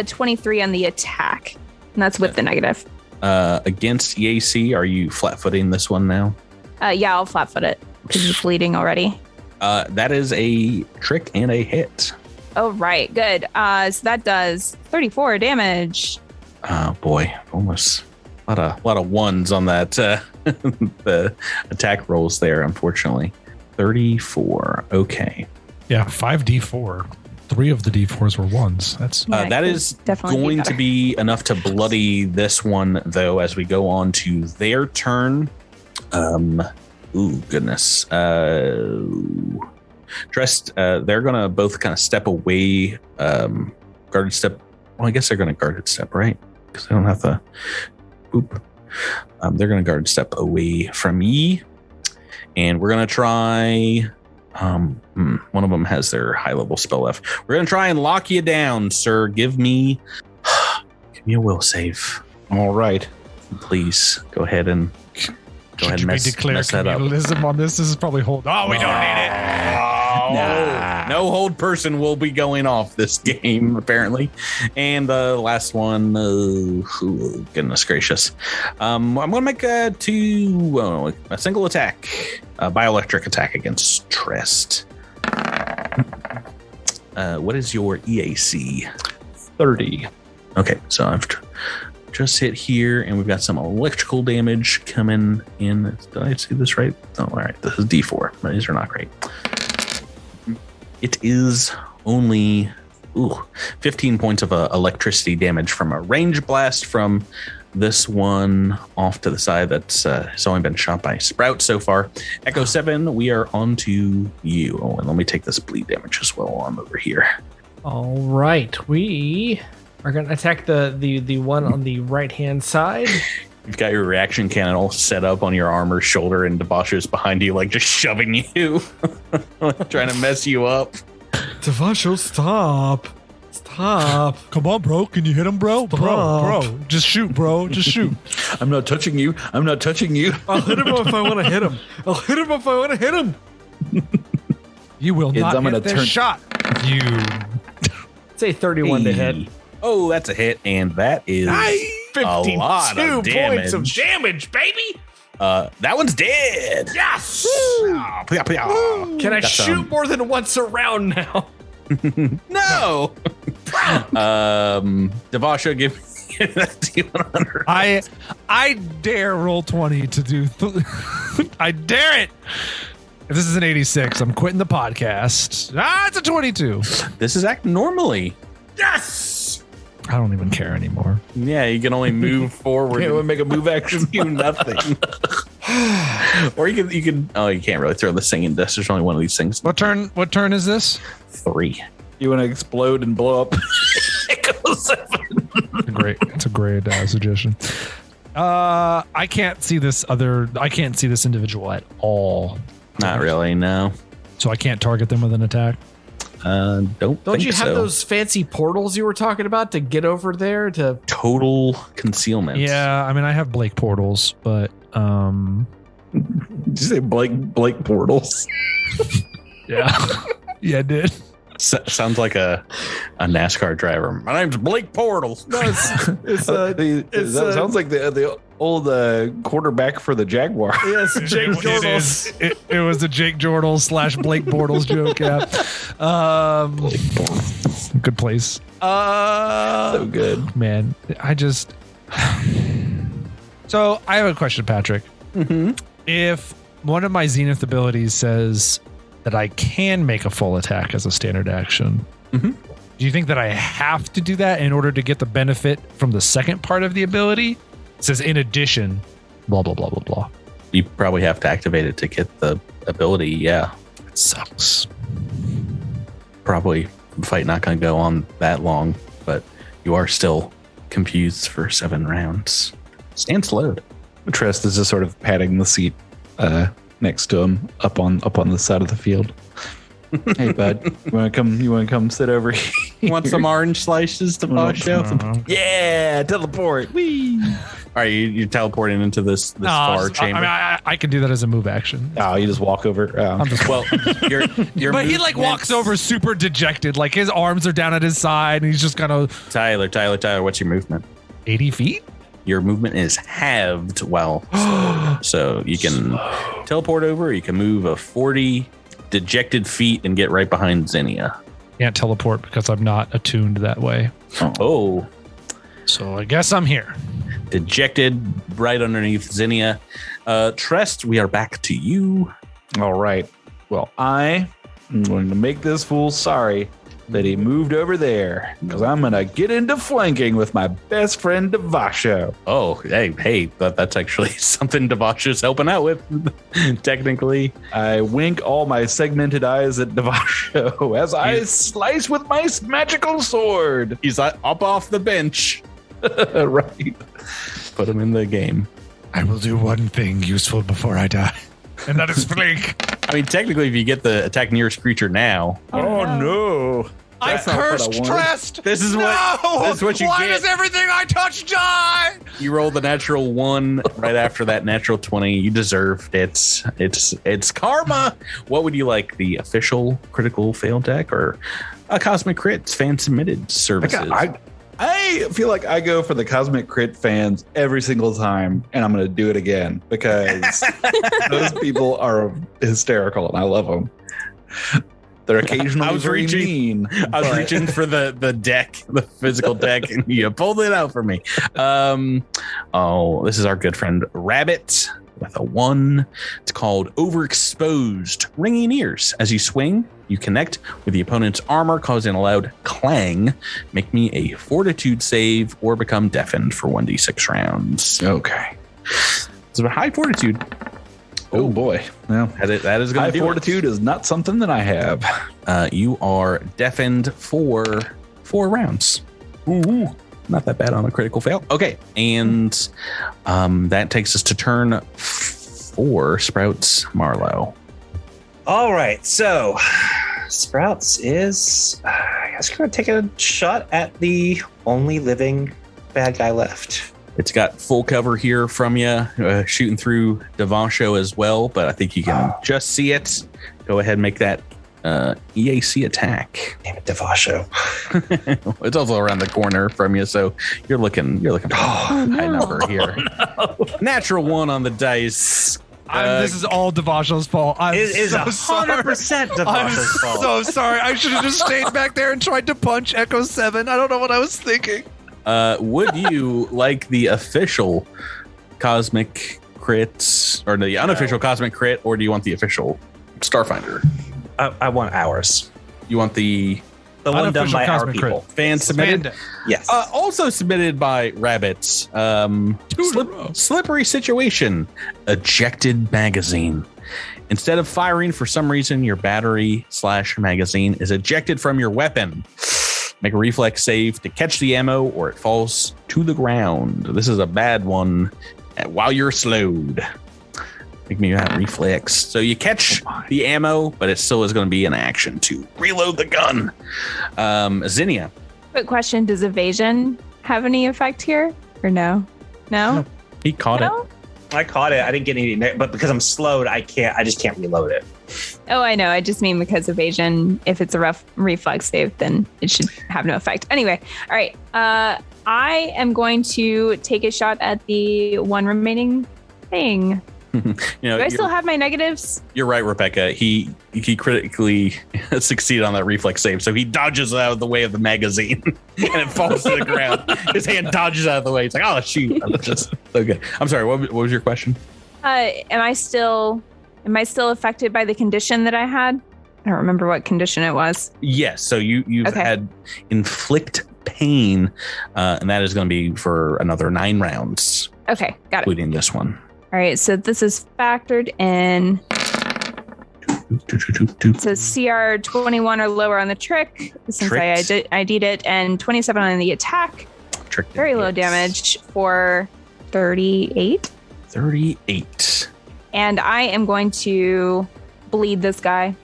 23 on the attack. And that's with the negative. Against EAC, are you flat-footing this one now? Yeah, I'll flat foot it because he's bleeding already. That is a trick and a hit. Oh, right. Good. So that does 34 damage. Oh boy, almost a lot of ones on that the attack rolls there. Unfortunately, 34. Okay, Yeah, 5d4. 3 of the d4s were ones. That's Yeah, that it is could definitely be going to better. be enough to bloody this one though. As we go on to their turn. Ooh, goodness. Dressed. They're gonna both kind of step away. Guarded step. Well, I guess they're gonna guarded step, right? Because they don't have to. Boop. They're gonna guard step away from me, and we're gonna try. One of them has their high level spell left. We're gonna try and lock you down, sir. Give me a will save. All right. Please go ahead and mess that up. communalism on this? This is probably hold. Oh, we don't need it. No hold person will be going off this game, apparently. And the last one, goodness gracious. I'm going to make a single attack, a bioelectric attack against Trest. What is your EAC? 30. Okay, so I've just hit here, and we've got some electrical damage coming in. Did I see this right? Oh, all right. This is D4. These are not great. It is only 15 points of electricity damage from a range blast from this one off to the side that's has only been shot by Sprout so far. Echo 7, we are on to you. Oh, and let me take this bleed damage as well while I'm over here. All right, we are going to attack the one on the right-hand side. You've got your reaction cannon all set up on your armor's shoulder, and Devasho's behind you, like just shoving you, trying to mess you up. Devasho, stop. Stop. Come on, bro. Can you hit him, bro? Bro. Just shoot, bro. Just shoot. I'm not touching you. I'm not touching you. I'll hit him if I want to hit him. I'll hit him if I want to hit him. You will Kids, not I'm hit gonna this turn- shot. You. Say 31 to hit. Oh, that's a hit, and that is a lot of 52 damage. points of damage, baby. That one's dead. Yes. Pya, pya. Can I Got shoot some- more than once a round now? No. Devasha, give me that D100. I dare roll 20 to do. I dare it. If this is an 86, I'm quitting the podcast. It's a 22. This is act normally. Yes. I don't even care anymore. Yeah, you can only move forward. Can't even make a move action. do nothing. Or you can. Oh, you can't really throw the singing disc. There's only one of these things. What turn is this? 3. You want to explode and blow up? It's a great suggestion. I can't see this individual at all. Not really. No. So I can't target them with an attack. Don't Don't think you have so. those fancy portals you were talking about to get over there to? Total concealment. Yeah, I mean I have Blake portals, but Did you say Blake Portals? Yeah. Yeah, it did. Sounds like a NASCAR driver. My name's Blake Portals. No, it's That sounds like the old quarterback for the Jaguar. yes, Jake Jortles. It was the Jake Jortles / Blake Bortles joke. Yeah. Good place. So good. Man, So I have a question, Patrick. Mm-hmm. If one of my Zenith abilities says that I can make a full attack as a standard action, Mm-hmm. do you think that I have to do that in order to get the benefit from the second part of the ability? It says, in addition, blah, blah, blah, blah, blah. You probably have to activate it to get the ability. Yeah. It sucks. Probably the fight not going to go on that long, but you are still confused for 7 rounds. Stand slowed. Trist is just sort of patting the seat next to him up on the side of the field. Hey, bud, you want to come sit over here? Want some orange slices to Uh-huh. Yeah, teleport. Whee! All right, you're teleporting into this far chamber. I can do that as a move action. Oh, you just walk over. I'm just well, your But he like walks over super dejected, like his arms are down at his side, and he's just kind of Tyler, what's your movement? 80 feet. Your movement is halved while so you can teleport over. You can move a 40 dejected feet and get right behind Xenia. Can't teleport because I'm not attuned that way. Oh, So I guess I'm here. dejected right underneath Xenia. Trest, we are back to you. All right. Well, I am going to make this fool sorry that he moved over there, because I'm going to get into flanking with my best friend Devasho. Oh, hey, that's actually something Devasho's helping out with, technically. I wink all my segmented eyes at Devasho as I slice with my magical sword. He's up off the bench. Right. Put him in the game. I will do one thing useful before I die, and that is flank. I mean, technically, if you get the attack nearest creature now, Oh, no. I That's not what I cursed wanted. Trest. this is what you Why get. does everything I touch die? You roll the natural 1 right after that natural 20. You deserved it. It's karma. What would you like? The official critical fail deck or a Cosmic Crits fan submitted services? I feel like I go for the Cosmic Crit fans every single time, and I'm going to do it again because those people are hysterical, and I love them. They're occasionally very mean. I was reaching for the deck, the physical deck, and you pulled it out for me. This is our good friend Rabbit with a 1. It's called Overexposed. Ringing ears. As you swing, you connect with the opponent's armor, causing a loud clang. Make me a fortitude save or become deafened for 1d6 rounds. Okay. It's a high fortitude. Oh boy. Well, That is going high to do fortitude is not something that I have. You are deafened for 4 rounds. Ooh, not that bad on a critical fail. Okay, and that takes us to turn 4. Sprouts Marlowe. All right, so Sprouts is, I guess, going to take a shot at the only living bad guy left. It's got full cover here from you, shooting through Devasho as well, but I think you can just see it. Go ahead and make that EAC attack. Damn it, Devasho. It's also around the corner from you, so you're looking for a high number here. Natural 1 on the dice. This is all Devasho's fault. It is 100% Devasho's fault. So sorry. I should have just stayed back there and tried to punch Echo 7. I don't know what I was thinking. Would you like the official Cosmic Crits or the unofficial Cosmic Crit, or do you want the official Starfinder? I want ours. You want the one done by our Cosmic people. Crit. fan submitted? Yes. Also submitted by Rabbits. Slippery situation. Ejected magazine. Instead of firing, for some reason, your battery/magazine is ejected from your weapon. Make a reflex save to catch the ammo, or it falls to the ground. This is a bad one while you're slowed. Make me that reflex. So you catch the ammo, but it still is going to be an action to reload the gun. Xenia. Quick question: does evasion have any effect here, or no? No. He caught it. I caught it. I didn't get any, but because I'm slowed, I just can't reload it. Oh, I know. I just mean because evasion, if it's a rough reflex save, then it should have no effect. Anyway, all right. I am going to take a shot at the one remaining thing. Do I still have my negatives? You're right, Rebecca. He critically succeeded on that reflex save, so he dodges out of the way of the magazine, and it falls to the ground. His hand dodges out of the way. It's like, oh shoot! Okay. I'm sorry. What was your question? Am I still affected by the condition that I had? I don't remember what condition it was. Yes. So you've had inflict pain, and that is going to be for another 9 rounds. Okay, got it. Including this one. All right, so this is factored in. So CR 21 or lower on the trick, since I ID'd it, and 27 on the attack. Very low damage for 38. 38. And I am going to bleed this guy.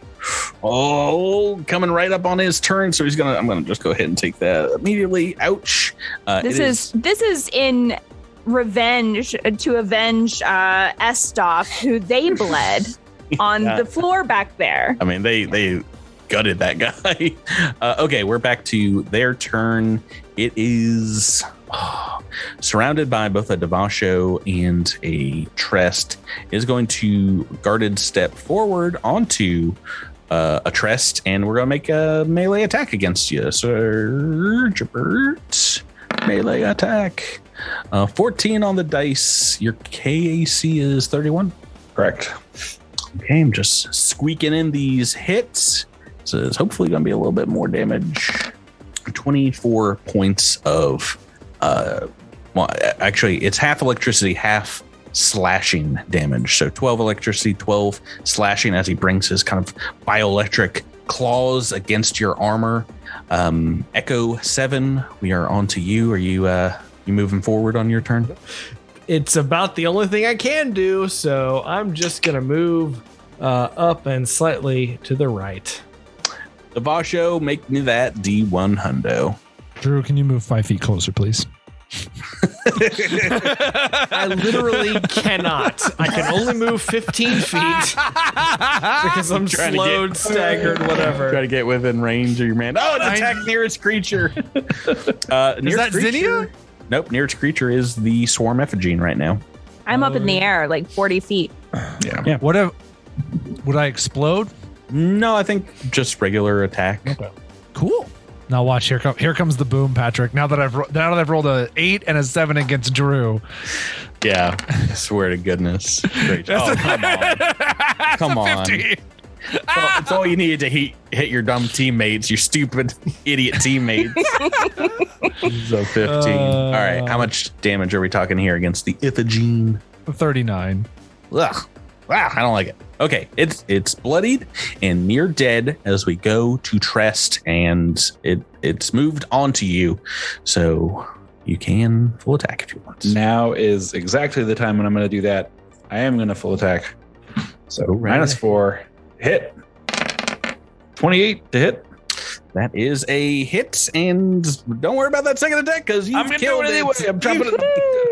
Oh, coming right up on his turn. So I'm gonna just go ahead and take that immediately. Ouch. This is in revenge to avenge Estov, who they bled on the floor back there. I mean, they gutted that guy. Okay, we're back to their turn. It is surrounded by both a Devasho and a Trest. Is going to guarded step forward onto a Trest, and we're going to make a melee attack against you. Sir Jabert, melee attack. 14 on the dice. Your KAC is 31. Correct. Okay, I'm just squeaking in these hits. So it's hopefully going to be a little bit more damage. 24 points of, well, actually, it's half electricity, half slashing damage. So 12 electricity, 12 slashing as he brings his kind of bioelectric claws against your armor. Echo 7, we are on to you. Are you moving forward on your turn? It's about the only thing I can do, so I'm just gonna move up and slightly to the right. Devasho, make me that D1 hundo. Drew, can you move 5 feet closer, please? I literally cannot. I can only move 15 feet because I'm slowed, staggered, whatever. Try to get within range of your man. Oh, it's attack nearest creature. Is that Zinnia? Nope, nearest creature is the swarm ephigene right now. I'm up in the air, like 40 feet. Yeah. Would I explode? No, I think just regular attack. Okay. Cool. Now watch, here comes the boom, Patrick. Now that I've rolled a 8 and a 7 against Drew. Yeah, I swear to goodness. Great. Oh, come on. Come on. It's all you needed to hit your dumb teammates, your stupid idiot teammates. So 15. All right, how much damage are we talking here against the Iphigene? 39. Ugh. Wow, I don't like it. Okay, it's bloodied and near dead as we go to Trest, and it's moved onto you, so you can full attack if you want. Now is exactly the time when I'm going to do that. I am going to full attack. So -4, hit. 28 to hit. That is a hit, and don't worry about that second attack because you've killed it anyway. I'm chopping it.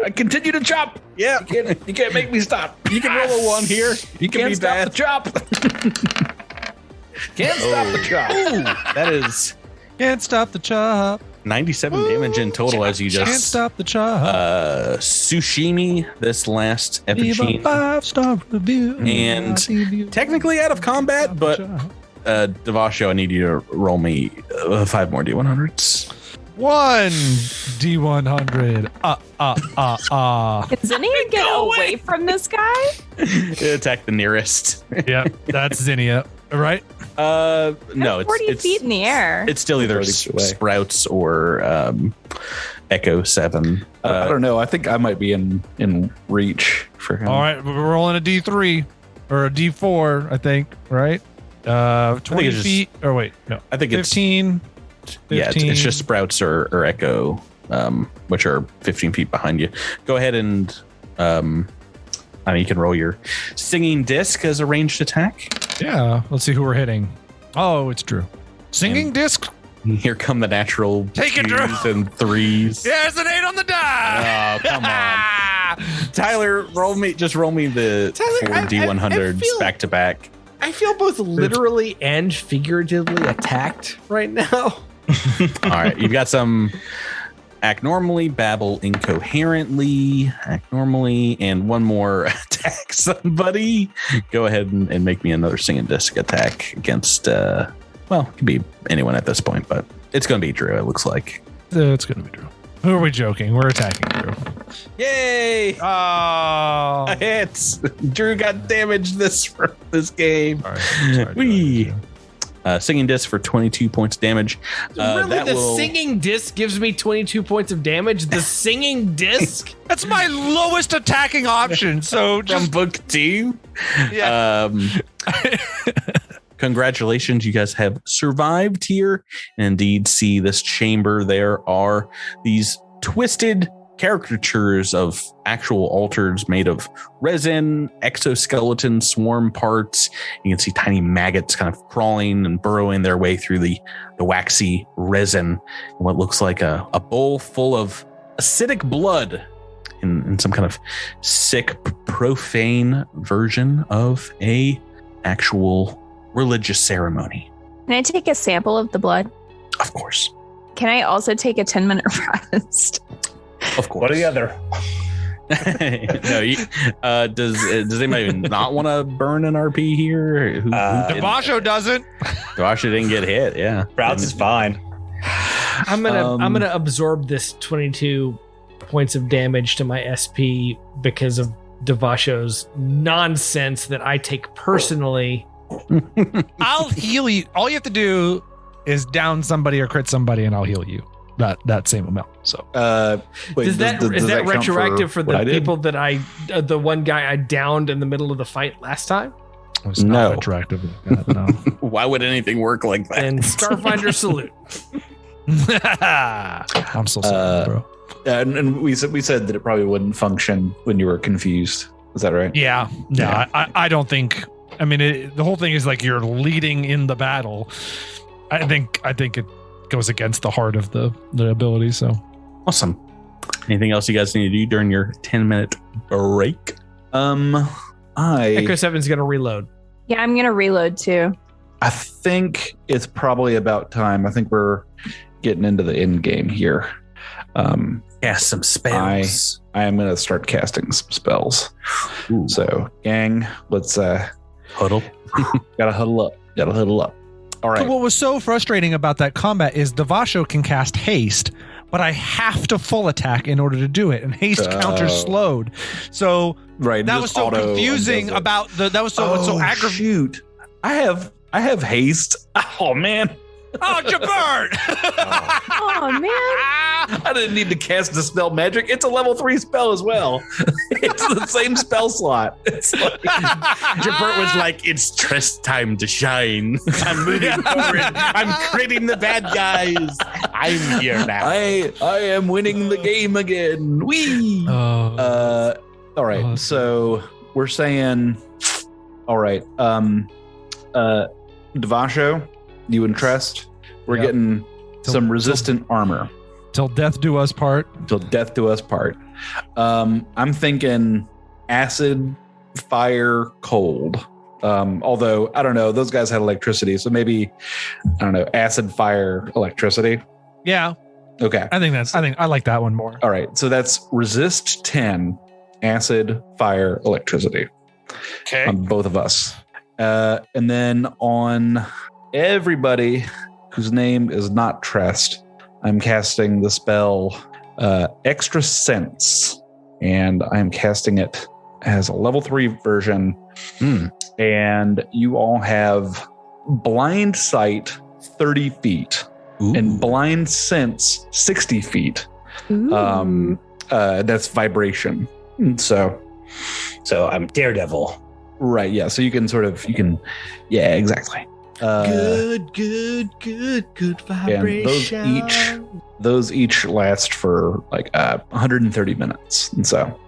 I continue to chop. Yeah, You can't make me stop. you can roll a 1 here. You can Can't be stop bad. the chop. Can't stop the chop. Ooh, that is Can't stop the chop. 97 damage in total as you Can't just stop the chop. sushimi this last Leave a ephigene. 5-star review. And technically out of combat, but Devasho, I need you to roll me 5 more D100s. 1 D100. Can Zinnia get away from this guy? Attack the nearest. Yep, that's Zinnia, right? No, I'm 40 feet in the air. It's still either 40 feet away. Sprouts or Echo 7. I don't know. I think I might be in reach for him. All right, we're rolling a D3 or a D4, I think, right? 20 it's just- feet. Or wait, no. I think 15. Yeah, it's just Sprouts or Echo, which are 15 feet behind you. Go ahead and, you can roll your Singing Disc as a ranged attack. Yeah, let's see who we're hitting. Oh, it's Drew. Singing disc. Here come the natural Take it, Drew. 2s and 3s. There's an 8 on the die. Oh, come on. Tyler, roll me the Tyler, 4D100s I feel- back to back. I feel both literally and figuratively attacked right now. All right, you've got some act normally, babble incoherently, act normally, and one more attack somebody. Go ahead and make me another singing disc attack against, well, it could be anyone at this point, but it's going to be Drew, it looks like. It's going to be Drew. Who are we joking? We're attacking Drew. Yay! Oh. A hit! Drew got damaged this game. Sorry, Wee. Singing disc for 22 points of damage. Really, singing disc gives me 22 points of damage? The singing disc? That's my lowest attacking option. So from just book 2. yeah. Congratulations, you guys have survived here and indeed see this chamber. There are these twisted caricatures of actual altars made of resin, exoskeleton, swarm parts. You can see tiny maggots kind of crawling and burrowing their way through the waxy resin. What looks like a bowl full of acidic blood in some kind of sick, profane version of a actual religious ceremony. Can I take a sample of the blood? Of course. Can I also take a 10-minute rest? Of course. What are the other? No, does anybody not want to burn an RP here? Devasho doesn't. Devasho didn't get hit. Yeah, Sprouts is fine. I'm gonna absorb this 22 points of damage to my SP because of Devasho's nonsense that I take personally. I'll heal you. All you have to do is down somebody or crit somebody, and I'll heal you that same amount. So, wait, is that count retroactive for the what I did? people that the one guy I downed in the middle of the fight last time? it's not retroactive. No. Why would anything work like that? And Starfinder salute. I'm so sorry, bro. And we said that it probably wouldn't function when you were confused. Is that right? Yeah. I don't think. I mean, the whole thing is like you're leading in the battle. I think it goes against the heart of the ability. So Awesome. Anything else you guys need to do during your 10-minute break? Chris Evans gonna reload. Yeah, I'm gonna reload too. I think it's probably about time. I think we're getting into the end game here. Cast some spells. I am going to start casting some spells. Ooh. So, gang, let's Huddle. gotta huddle up. All right. what was so frustrating about that combat is Devasho can cast haste, but I have to full attack in order to do it, and haste counters slowed. So Right. that was so confusing about that was so aggravating. Shoot. I have haste. Oh man. Oh, Jabert! Oh man. I didn't need to cast Dispel Magic. It's a level 3 spell as well. It's the same spell slot. It's like Jabert was like, it's Tress time to shine. I'm moving forward. I'm critting the bad guys. I'm here now. I am winning the game again. Wee. All right. So we're saying, all right. Devasho, you and Trest, we're getting some resistant armor. Till death do us part. Till death do us part. I'm thinking acid, fire, cold. Although I don't know, those guys had electricity, so maybe I don't know, acid, fire, electricity. Yeah. Okay. I think I like that one more. All right. So that's resist 10, acid, fire, electricity. Okay. On both of us. And then on everybody whose name is not Trest, I'm casting the spell Extra Sense, and I'm casting it as a level 3 version. And you all have blind sight 30 feet and blind sense 60 feet. That's vibration. So I'm Daredevil. Right. Yeah. So you can yeah, exactly. Good vibration. And those each last for like 130 minutes. And so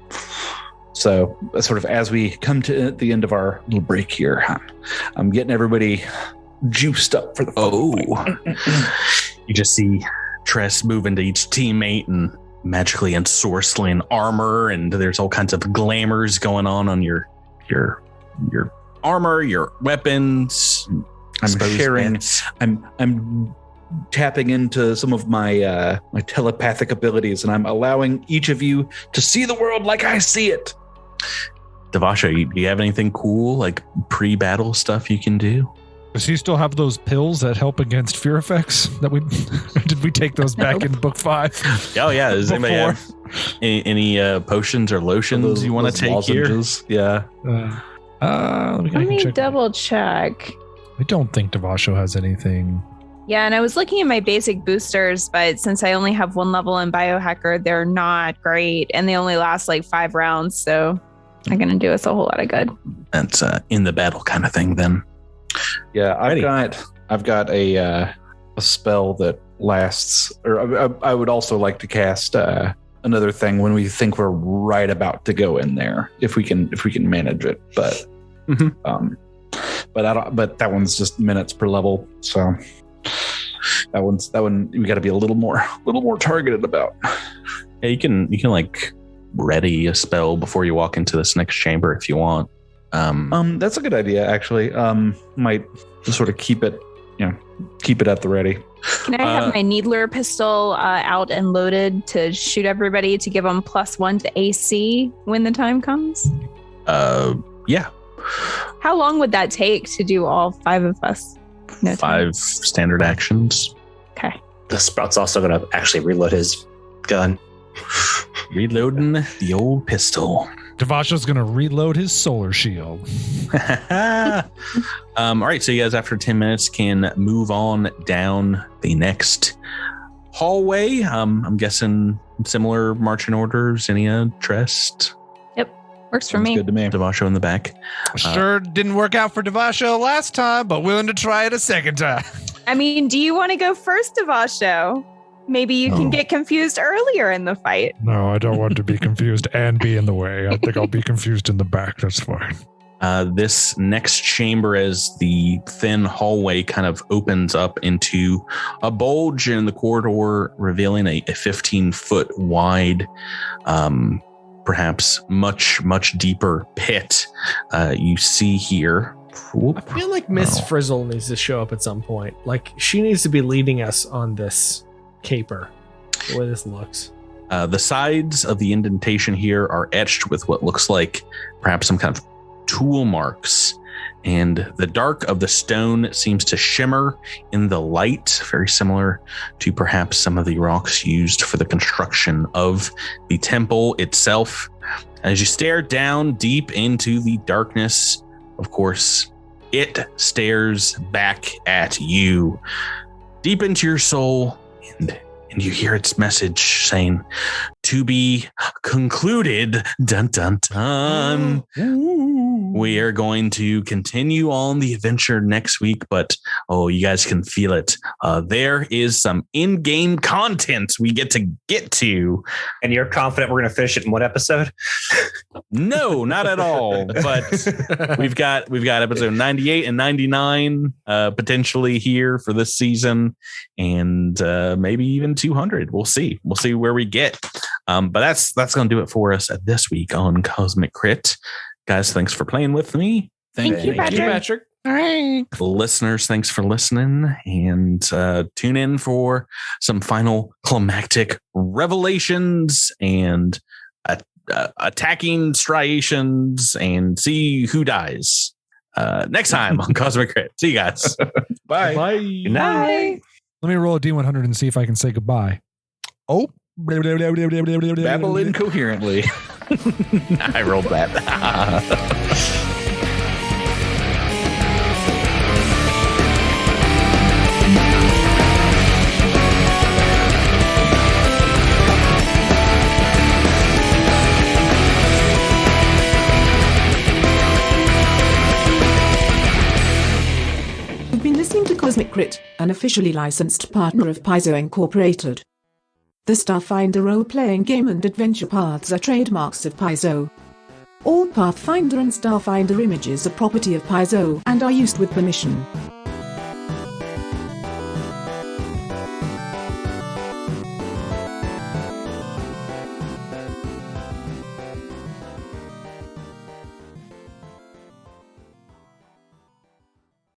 sort of as we come to the end of our little break here, I'm getting everybody juiced up for the fight. You just see Tress moving to each teammate and magically ensorceling armor, and there's all kinds of glamours going on your armor, your weapons. I'm exposed sharing. bits. I'm tapping into some of my my telepathic abilities, and I'm allowing each of you to see the world like I see it. Devasha, do you have anything cool, like pre-battle stuff you can do? Does he still have those pills that help against fear effects? That we did we take those back in book 5? Oh yeah, does anybody have any potions or lotions you want to take lozenges? Here? Yeah. Let me double check. I don't think Devasho has anything. Yeah, and I was looking at my basic boosters, but since I only have 1 level in Biohacker, they're not great, and they only last like 5 rounds, so they're going to do us a whole lot of good. That's in the battle kind of thing then. Yeah, I've got a spell that lasts, or I would also like to cast another thing when we think we're right about to go in there, if we can manage it. But but that one's just minutes per level, so that one we got to be a little more targeted about. Yeah, you can like ready a spell before you walk into this next chamber if you want. That's a good idea, actually. Might just sort of keep it at the ready. Can I have my Needler pistol out and loaded to shoot everybody to give them +1 to AC when the time comes? Yeah. How long would that take to do all 5 of us? No 5 standard actions. Okay. The Sprout's also going to actually reload his gun. Reloading the old pistol. Devasho's going to reload his solar shield. All right, so you guys, after 10 minutes, can move on down the next hallway. I'm guessing similar marching orders. Zinnia, Trest. Yep, works for Sounds me. good to me. Devasho in the back. Sure didn't work out for Devasho last time, but willing to try it a second time. I mean, do you want to go first, Devasho? Maybe you can get confused earlier in the fight. No, I don't want to be confused and be in the way. I think I'll be confused in the back. That's fine. This next chamber, as the thin hallway kind of opens up into a bulge in the corridor, revealing a 15-foot wide, perhaps much deeper pit. You see here. I feel like Miss Frizzle needs to show up at some point. Like, she needs to be leading us on this caper, the way this looks. The sides of the indentation here are etched with what looks like perhaps some kind of tool marks, and the dark of the stone seems to shimmer in the light, very similar to perhaps some of the rocks used for the construction of the temple itself. As you stare down deep into the darkness, of course, it stares back at you, deep into your soul, and you hear its message saying, "To be concluded, dun dun dun." We are going to continue on the adventure next week, but you guys can feel it. There is some in-game content we get to. And you're confident we're going to finish it in one episode? No, not at all. But we've got episode 98 and 99 potentially here for this season, and maybe even 200. We'll see. We'll see where we get. But that's going to do it for us this week on Cosmic Crit. Guys, thanks for playing with me. Thank you, Patrick. All right. Listeners, thanks for listening, and tune in for some final climactic revelations and attacking striations, and see who dies next time on Cosmic Crit. See you guys. Bye. Bye. Good night. Let me roll a D100 and see if I can say goodbye. Oh. Babble incoherently. I rolled that. You've been listening to Cosmic Crit, an officially licensed partner of Paizo Incorporated. The Starfinder role-playing game and adventure paths are trademarks of Paizo. All Pathfinder and Starfinder images are property of Paizo and are used with permission.